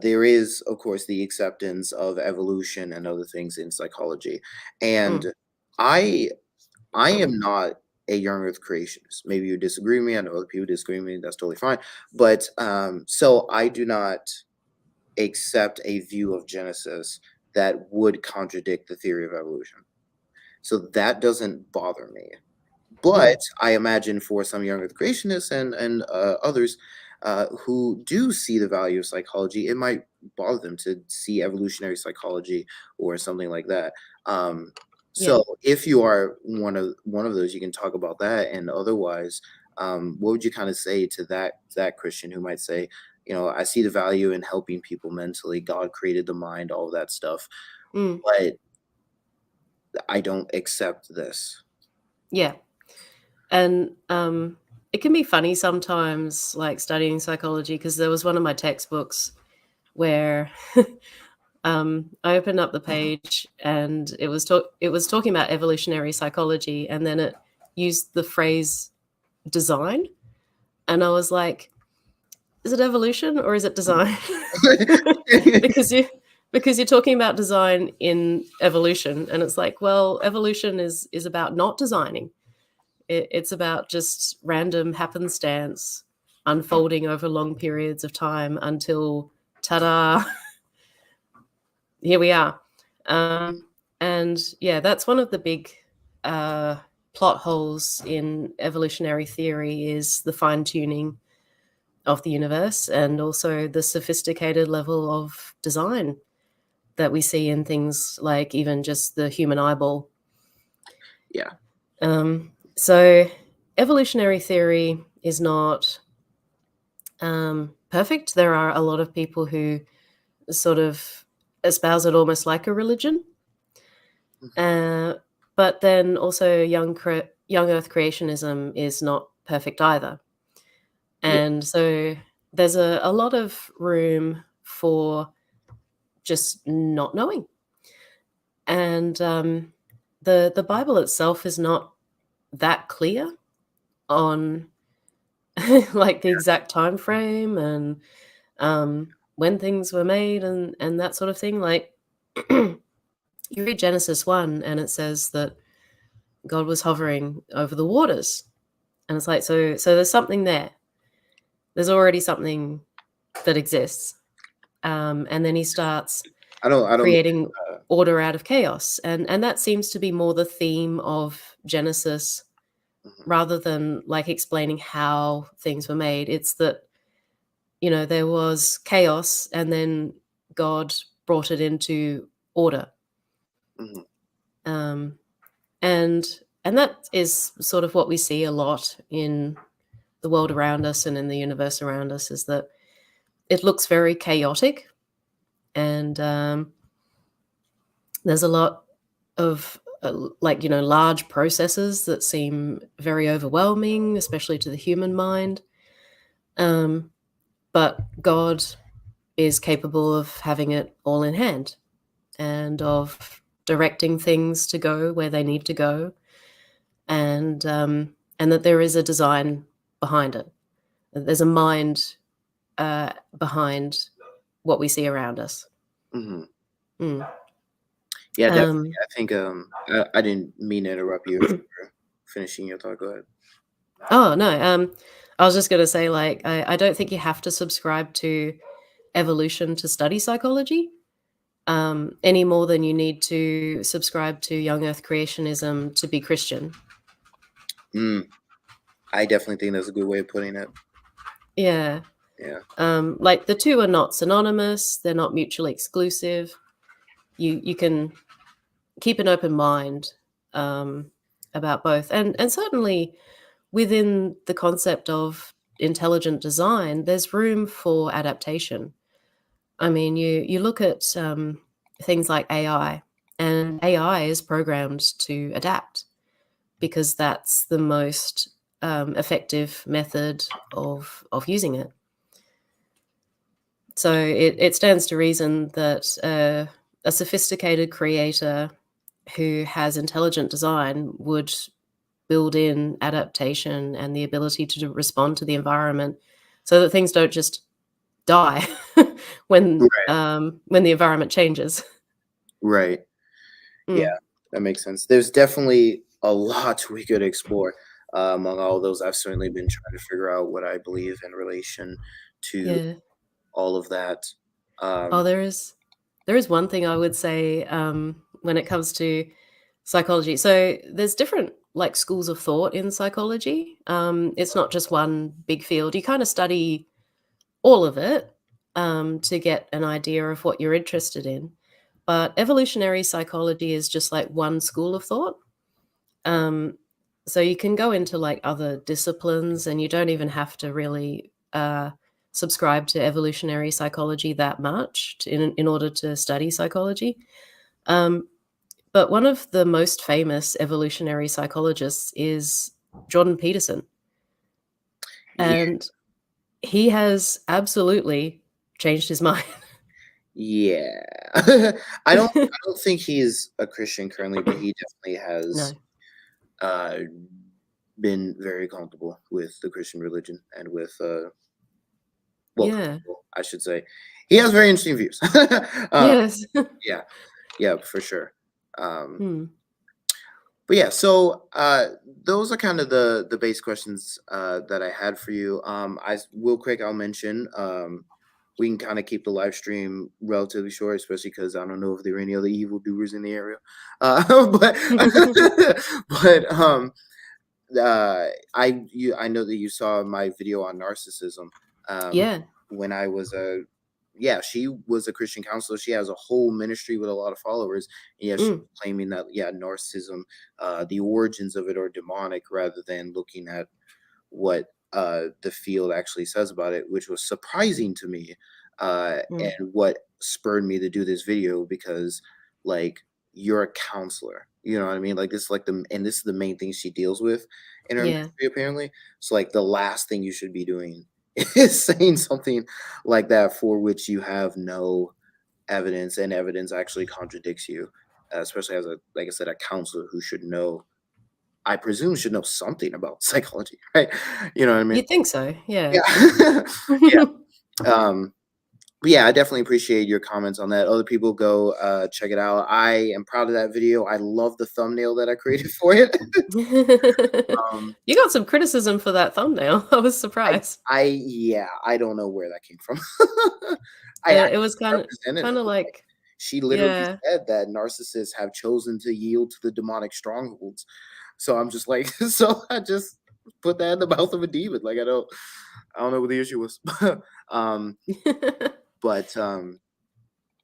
there is, of course, the acceptance of evolution and other things in psychology, and Mm. I I am not a young Earth creationist. Maybe you disagree with me. I know other people disagree with me. That's totally fine. But so I do not accept a view of Genesis that would contradict the theory of evolution. So that doesn't bother me. Mm. But I imagine for some young Earth creationists and others who do see the value of psychology, it might bother them to see evolutionary psychology or something like that. Um, Yeah. so if you are one of those, you can talk about that. And otherwise, what would you kind of say to that Christian who might say, I see the value in helping people mentally. God created the mind, all of that stuff, Mm. but I don't accept this. Yeah. And, it can be funny sometimes, like, studying psychology, because there was one of my textbooks where, I opened up the page and it was talking about evolutionary psychology, and then it used the phrase "design," and I was like, "Is it evolution or is it design?" Because you're talking about design in evolution, and it's like, well, evolution is about not designing. It's about just random happenstance unfolding over long periods of time until, ta-da, here we are. And yeah, that's one of the big plot holes in evolutionary theory, is the fine-tuning of the universe and also the sophisticated level of design that we see in things like even just the human eyeball. Yeah. So evolutionary theory is not perfect. There are a lot of people who sort of espouse it almost like a religion. But then also young Earth creationism is not perfect either. Yeah. And so there's a lot of room for just not knowing. And the Bible itself is not that clear on like the exact time frame and when things were made and that sort of thing. Like, you read Genesis 1 and it says that God was hovering over the waters. And it's like, so there's something there. There's already something that exists. And then he starts I don't mean. creating order out of chaos. And that seems to be more the theme of Genesis Mhm. rather than like explaining how things were made. It's that, there was chaos and then God brought it into order. Mhm. Um, and and that is sort of what we see a lot in the world around us and in the universe around us, is that it looks very chaotic, and there's a lot of like, large processes that seem very overwhelming, especially to the human mind. Um, but God is capable of having it all in hand and of directing things to go where they need to go, and that there is a design behind it. There's a mind behind what we see around us. Mhm. Mm. Yeah, definitely. Um, I think, I didn't mean to interrupt you if you were finishing your thought. Go ahead. oh no, I was just gonna say, like, I don't think you have to subscribe to evolution to study psychology, any more than you need to subscribe to young Earth creationism to be Christian. Mm, I definitely think that's a good way of putting it. Yeah. Yeah. Like the two are not synonymous, they're not mutually exclusive. You can keep an open mind um, about both, and certainly within the concept of intelligent design, there's room for adaptation. I mean, you look at things like AI, and AI is programmed to adapt because that's the most effective method of using it. So it stands to reason that a sophisticated creator who has intelligent design would build in adaptation and the ability to respond to the environment so that things don't just die Right. when the environment changes. Right. Yeah, Mm, that makes sense. There's definitely a lot we could explore, among all those. I've certainly been trying to figure out what I believe in relation to yeah. all of that. Oh, Um, there is one thing I would say when it comes to psychology. So there's different like schools of thought in psychology. It's not just one big field. You kind of study all of it to get an idea of what you're interested in. But evolutionary psychology is just like one school of thought. Um, so you can go into like other disciplines, and you don't even have to really subscribe to evolutionary psychology that much in order to study psychology. Um, but one of the most famous evolutionary psychologists is Jordan Peterson, yeah, and he has absolutely changed his mind. yeah. I don't think he's a Christian currently, but he definitely has No. uh, been very comfortable with the Christian religion and with well, Yeah. comfortable, I should say. He has very interesting views. uh, Yes. yeah, yeah, for sure. Um, Hmm. But yeah, so those are kind of the base questions that I had for you. Real quick, I'll mention we can kind of keep the live stream relatively short, especially because I don't know if there are any other evildoers in the area. But but I know that you saw my video on narcissism. Um, Yeah. when I was a yeah, she was a Christian counselor. She has a whole ministry with a lot of followers. And yeah, she Mm. was claiming that narcissism, the origins of it are demonic rather than looking at what the field actually says about it, which was surprising to me, Mm. and what spurred me to do this video because, like, you're a counselor, you know what I mean? Like this, this is the main thing she deals with in her Yeah. ministry, apparently. So, like, the last thing you should be doing is saying something like that for which you have no evidence, and evidence actually contradicts you, especially as a, like I said, a counselor who should know, I presume, should know something about psychology, right? You know what I mean? You'd think so, yeah. Yeah. Yeah. But yeah, I definitely appreciate your comments on that. Other people go check it out. I am proud of that video. I love the thumbnail that I created for it. um, You got some criticism for that thumbnail. I was I surprised. yeah, I don't know where that came from. I It actually was represented her. kinda Like, like she literally yeah. said that narcissists have chosen to yield to the demonic strongholds. So I'm just like, so I just put that in the mouth of a demon. Like, I don't know what the issue was. um, but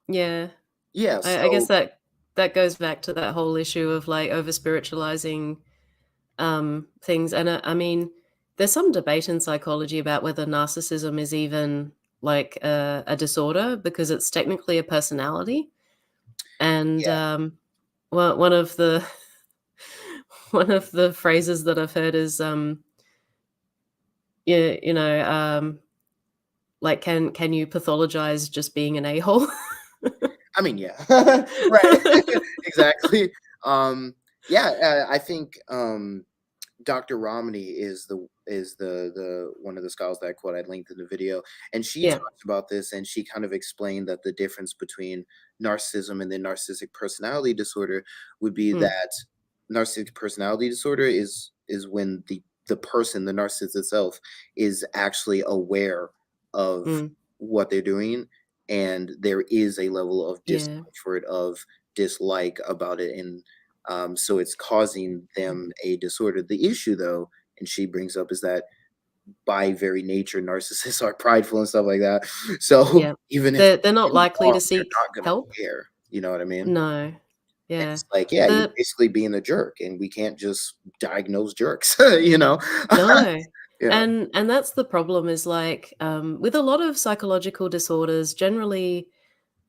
Yeah. yeah, I guess so that goes back to that whole issue of, like, over-spiritualizing, things, and, I mean, there's some debate in psychology about whether narcissism is even, like, a disorder because it's technically a personality, and, yeah, well, one of the one of the phrases that I've heard is, yeah, like, can you pathologize just being an a-hole? I mean, yeah. Right. Exactly. Um, yeah, I think, Dr. Romney is the one of the scholars that I quote. I linked in the video, and she Yeah. talked about this, and she kind of explained that the difference between narcissism and the narcissistic personality disorder would be Mm, that narcissistic personality disorder is when the person, the narcissist itself, is actually aware of mm, what they're doing, and there is a level of yeah, discomfort, of dislike about it, and so it's causing mm, them a disorder. The issue, though, and she brings up, is that by very nature, narcissists are prideful and stuff like that. So yeah. even if They're not they do likely wrong, to they're seek not gonna help? care. You know what I mean? No. Yeah. It's like, yeah, you're The basically being a jerk, and we can't just diagnose jerks. You know? No. Yeah. And that's the problem is, like, with a lot of psychological disorders, generally,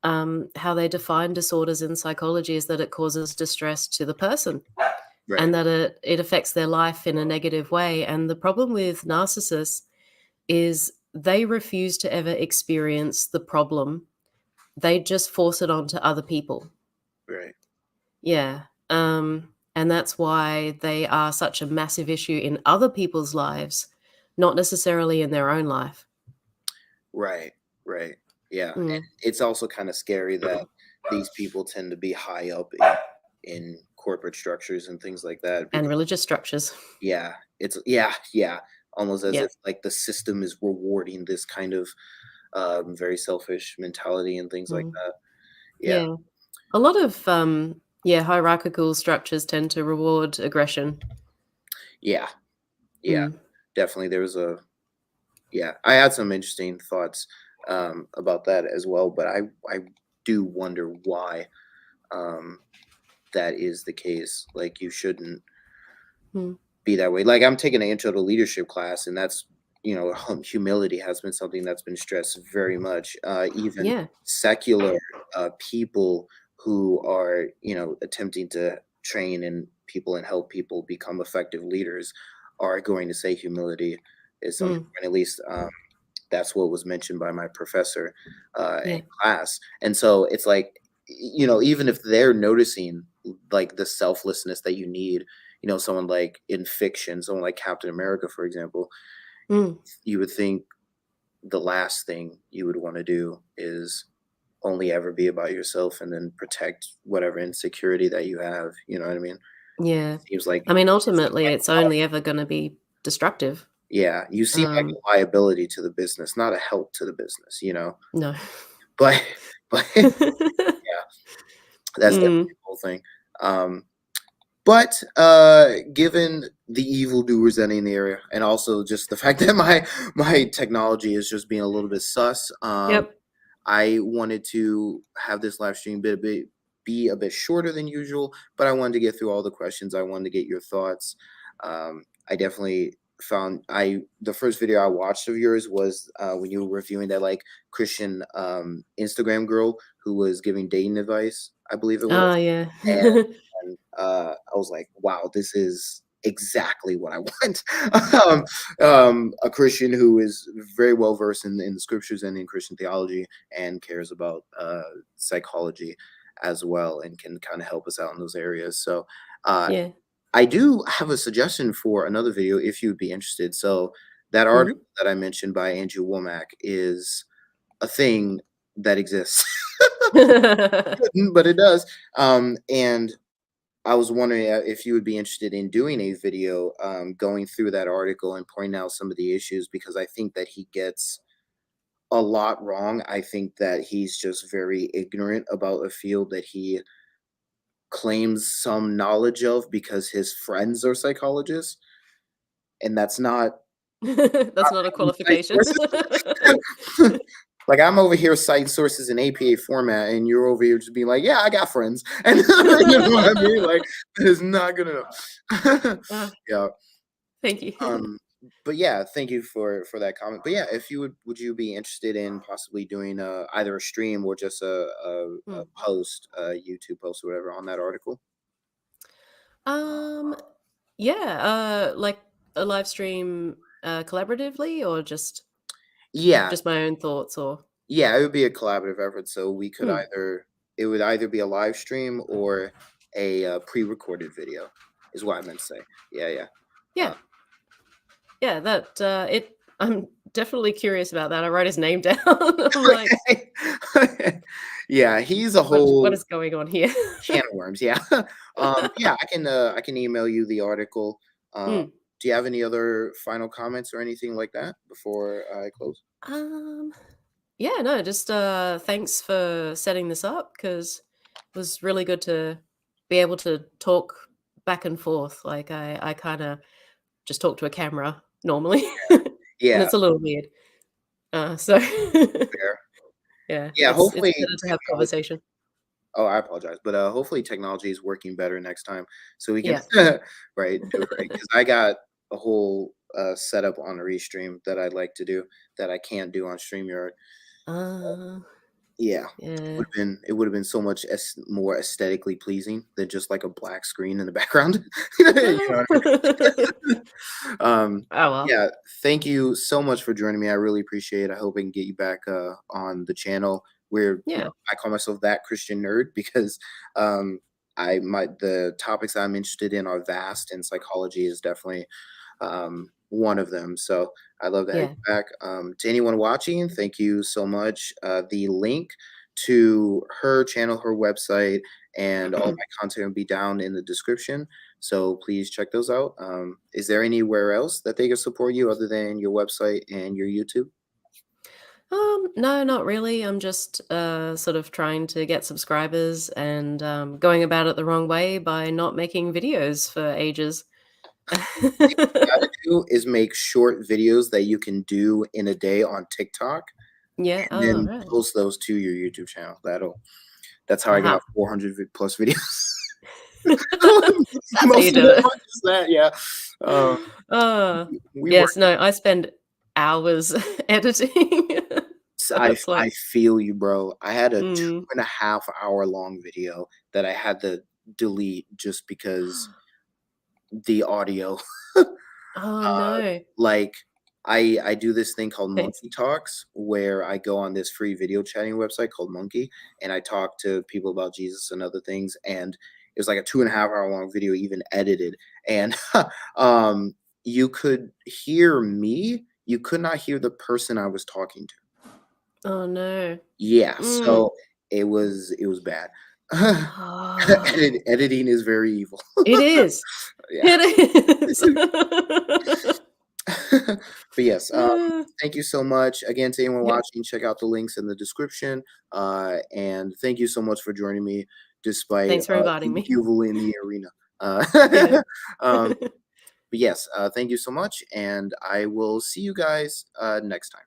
how they define disorders in psychology is that it causes distress to the person and Right. that it affects their life in a negative way, and the problem with narcissists is they refuse to ever experience the problem. They just force it onto other people. Right. Yeah. And that's why they are such a massive issue in other people's lives, not necessarily in their own life. Right. Right. Yeah. And Mm. it's also kind of scary that these people tend to be high up in corporate structures and things like that, And because religious structures. yeah, it's yeah, yeah, almost as Yeah. if like the system is rewarding this kind of very selfish mentality and things like Mm. that. Yeah, Yeah. A lot of, yeah, hierarchical structures tend to reward aggression. yeah, yeah, Mm. definitely. There was a yeah, I had some interesting thoughts about that as well, but I do wonder why um that is the case. Like, you shouldn't Mm. be that way. Like, I'm taking an intro to leadership class, and that's, humility has been something that's been stressed very much. Even Yeah. secular people who are, attempting to train and people and help people become effective leaders are going to say humility is something, Mm. and at least that's what was mentioned by my professor in Yeah. class. And so it's like, even if they're noticing like the selflessness that you need, someone like in fiction, someone like Captain America, for example, Mm. you would think the last thing you would want to do is only ever be about yourself and then protect whatever insecurity that you have. You know what I mean? Yeah. Seems like I mean, you seem ultimately, like it's only ever gonna be destructive. yeah, you seem like Um, a liability to the business, not a help to the business, no. But but yeah, that's definitely Mm. the whole thing. Um, but given the evildoers that are in the area, and also just the fact that my technology is just being a little bit sus, Yep. I wanted to have this live stream be a bit shorter than usual, but I wanted to get through all the questions. I wanted to get your thoughts. I definitely found I the first video I watched of yours was when you were reviewing that like Christian Instagram girl who was giving dating advice, I believe it Oh, was. yeah. And I was like, wow, this is exactly what I want. A Christian who is very well versed in the scriptures and in Christian theology and cares about psychology as well and can kind of help us out in those areas. So uh, Yeah. I do have a suggestion for another video if you'd be interested. So that Mhm. article that I mentioned by Andrew Womack is a thing that exists. But it does. And I was wondering if you would be interested in doing a video going through that article and pointing out some of the issues, because I think that he gets a lot wrong. I think that he's just very ignorant about a field that he claims some knowledge of because his friends are psychologists, and that's not That's not a really cite qualification. sources. Like, I'm over here citing sources in APA format, and you're over here just being like, "Yeah, I got friends," and you know what I mean? Like, that is not gonna. Ah, Yeah. thank you. Um, but yeah, thank you for that comment. But yeah, if you would you be interested in possibly doing either a stream or just a Mm. post, a YouTube post or whatever on that article? Um, yeah, like a live stream, collaboratively or Yeah, just my own thoughts or yeah, it would be a collaborative effort, so we could Hmm, either it would either be a live stream or a, pre-recorded video, is what I meant to say. Yeah, yeah. Uh, yeah, yeah, that, it I'm definitely curious about that. I wrote his name down. I'm like, yeah, he's a What whole is going on here?" can of worms, yeah. Yeah, I can email you the article. Mm. Do you have any other final comments or anything like that before I close? Um, yeah, no, just, thanks for setting this up because it was really good to be able to talk back and forth. Like, I kinda just talk to a camera normally, and Yeah, it's a little weird. So fair. yeah, Yeah, it's hopefully better to have technology conversation. Oh, I apologize, but, hopefully technology is working better next time so we can Yeah. right, do it right, 'cause I got a whole, setup on Restream that I'd like to do that I can't do on StreamYard. Uh, Yeah, yeah. it would've been so much more aesthetically pleasing than just, like, a black screen in the background. You know what I mean? Oh, well. Yeah, thank you so much for joining me, I really appreciate it, I hope I can get you back, on the channel where, Yeah. I call myself that Christian nerd because, um, the topics I'm interested in are vast, and psychology is definitely one of them. So I'd love to have Yeah. you back. To anyone watching, thank you so much. The link to her channel, her website, and all my content will be down in the description. So please check those out. Is there anywhere else that they can support you other than your website and your YouTube? No, not really. I'm just, sort of trying to get subscribers and, going about it the wrong way by not making videos for ages. Gotta do is make short videos that you can do in a day on TikTok Yeah, and oh, then right. post those to your YouTube channel. That's how I got Aha. 400 plus videos. That's how you Most of do them it. are just that, yeah. Um, Oh, we work yes, no, I spend hours editing. It's I like feel you, bro. I had a mm. 2.5 hour long video that I had to delete just because the audio. Oh, Uh, no. like, I do this thing called Thanks. Monkey Talks, where I go on this free video chatting website called Monkey, and I talk to people about Jesus and other things, and it was like a 2.5 hour long video, even edited, and, um, you could hear me, you could not hear the person I was talking to. Oh, no. Yeah, Mm. so it was bad. Ah, Editing is very evil. it is. Yeah. It is. But yes, Uh, thank you so much. Again, to anyone yep. watching, check out the links in the description. And thank you so much for joining me despite Thanks for inviting the me. evil in the arena. Yeah. Um, but yes, thank you so much, and I will see you guys next time.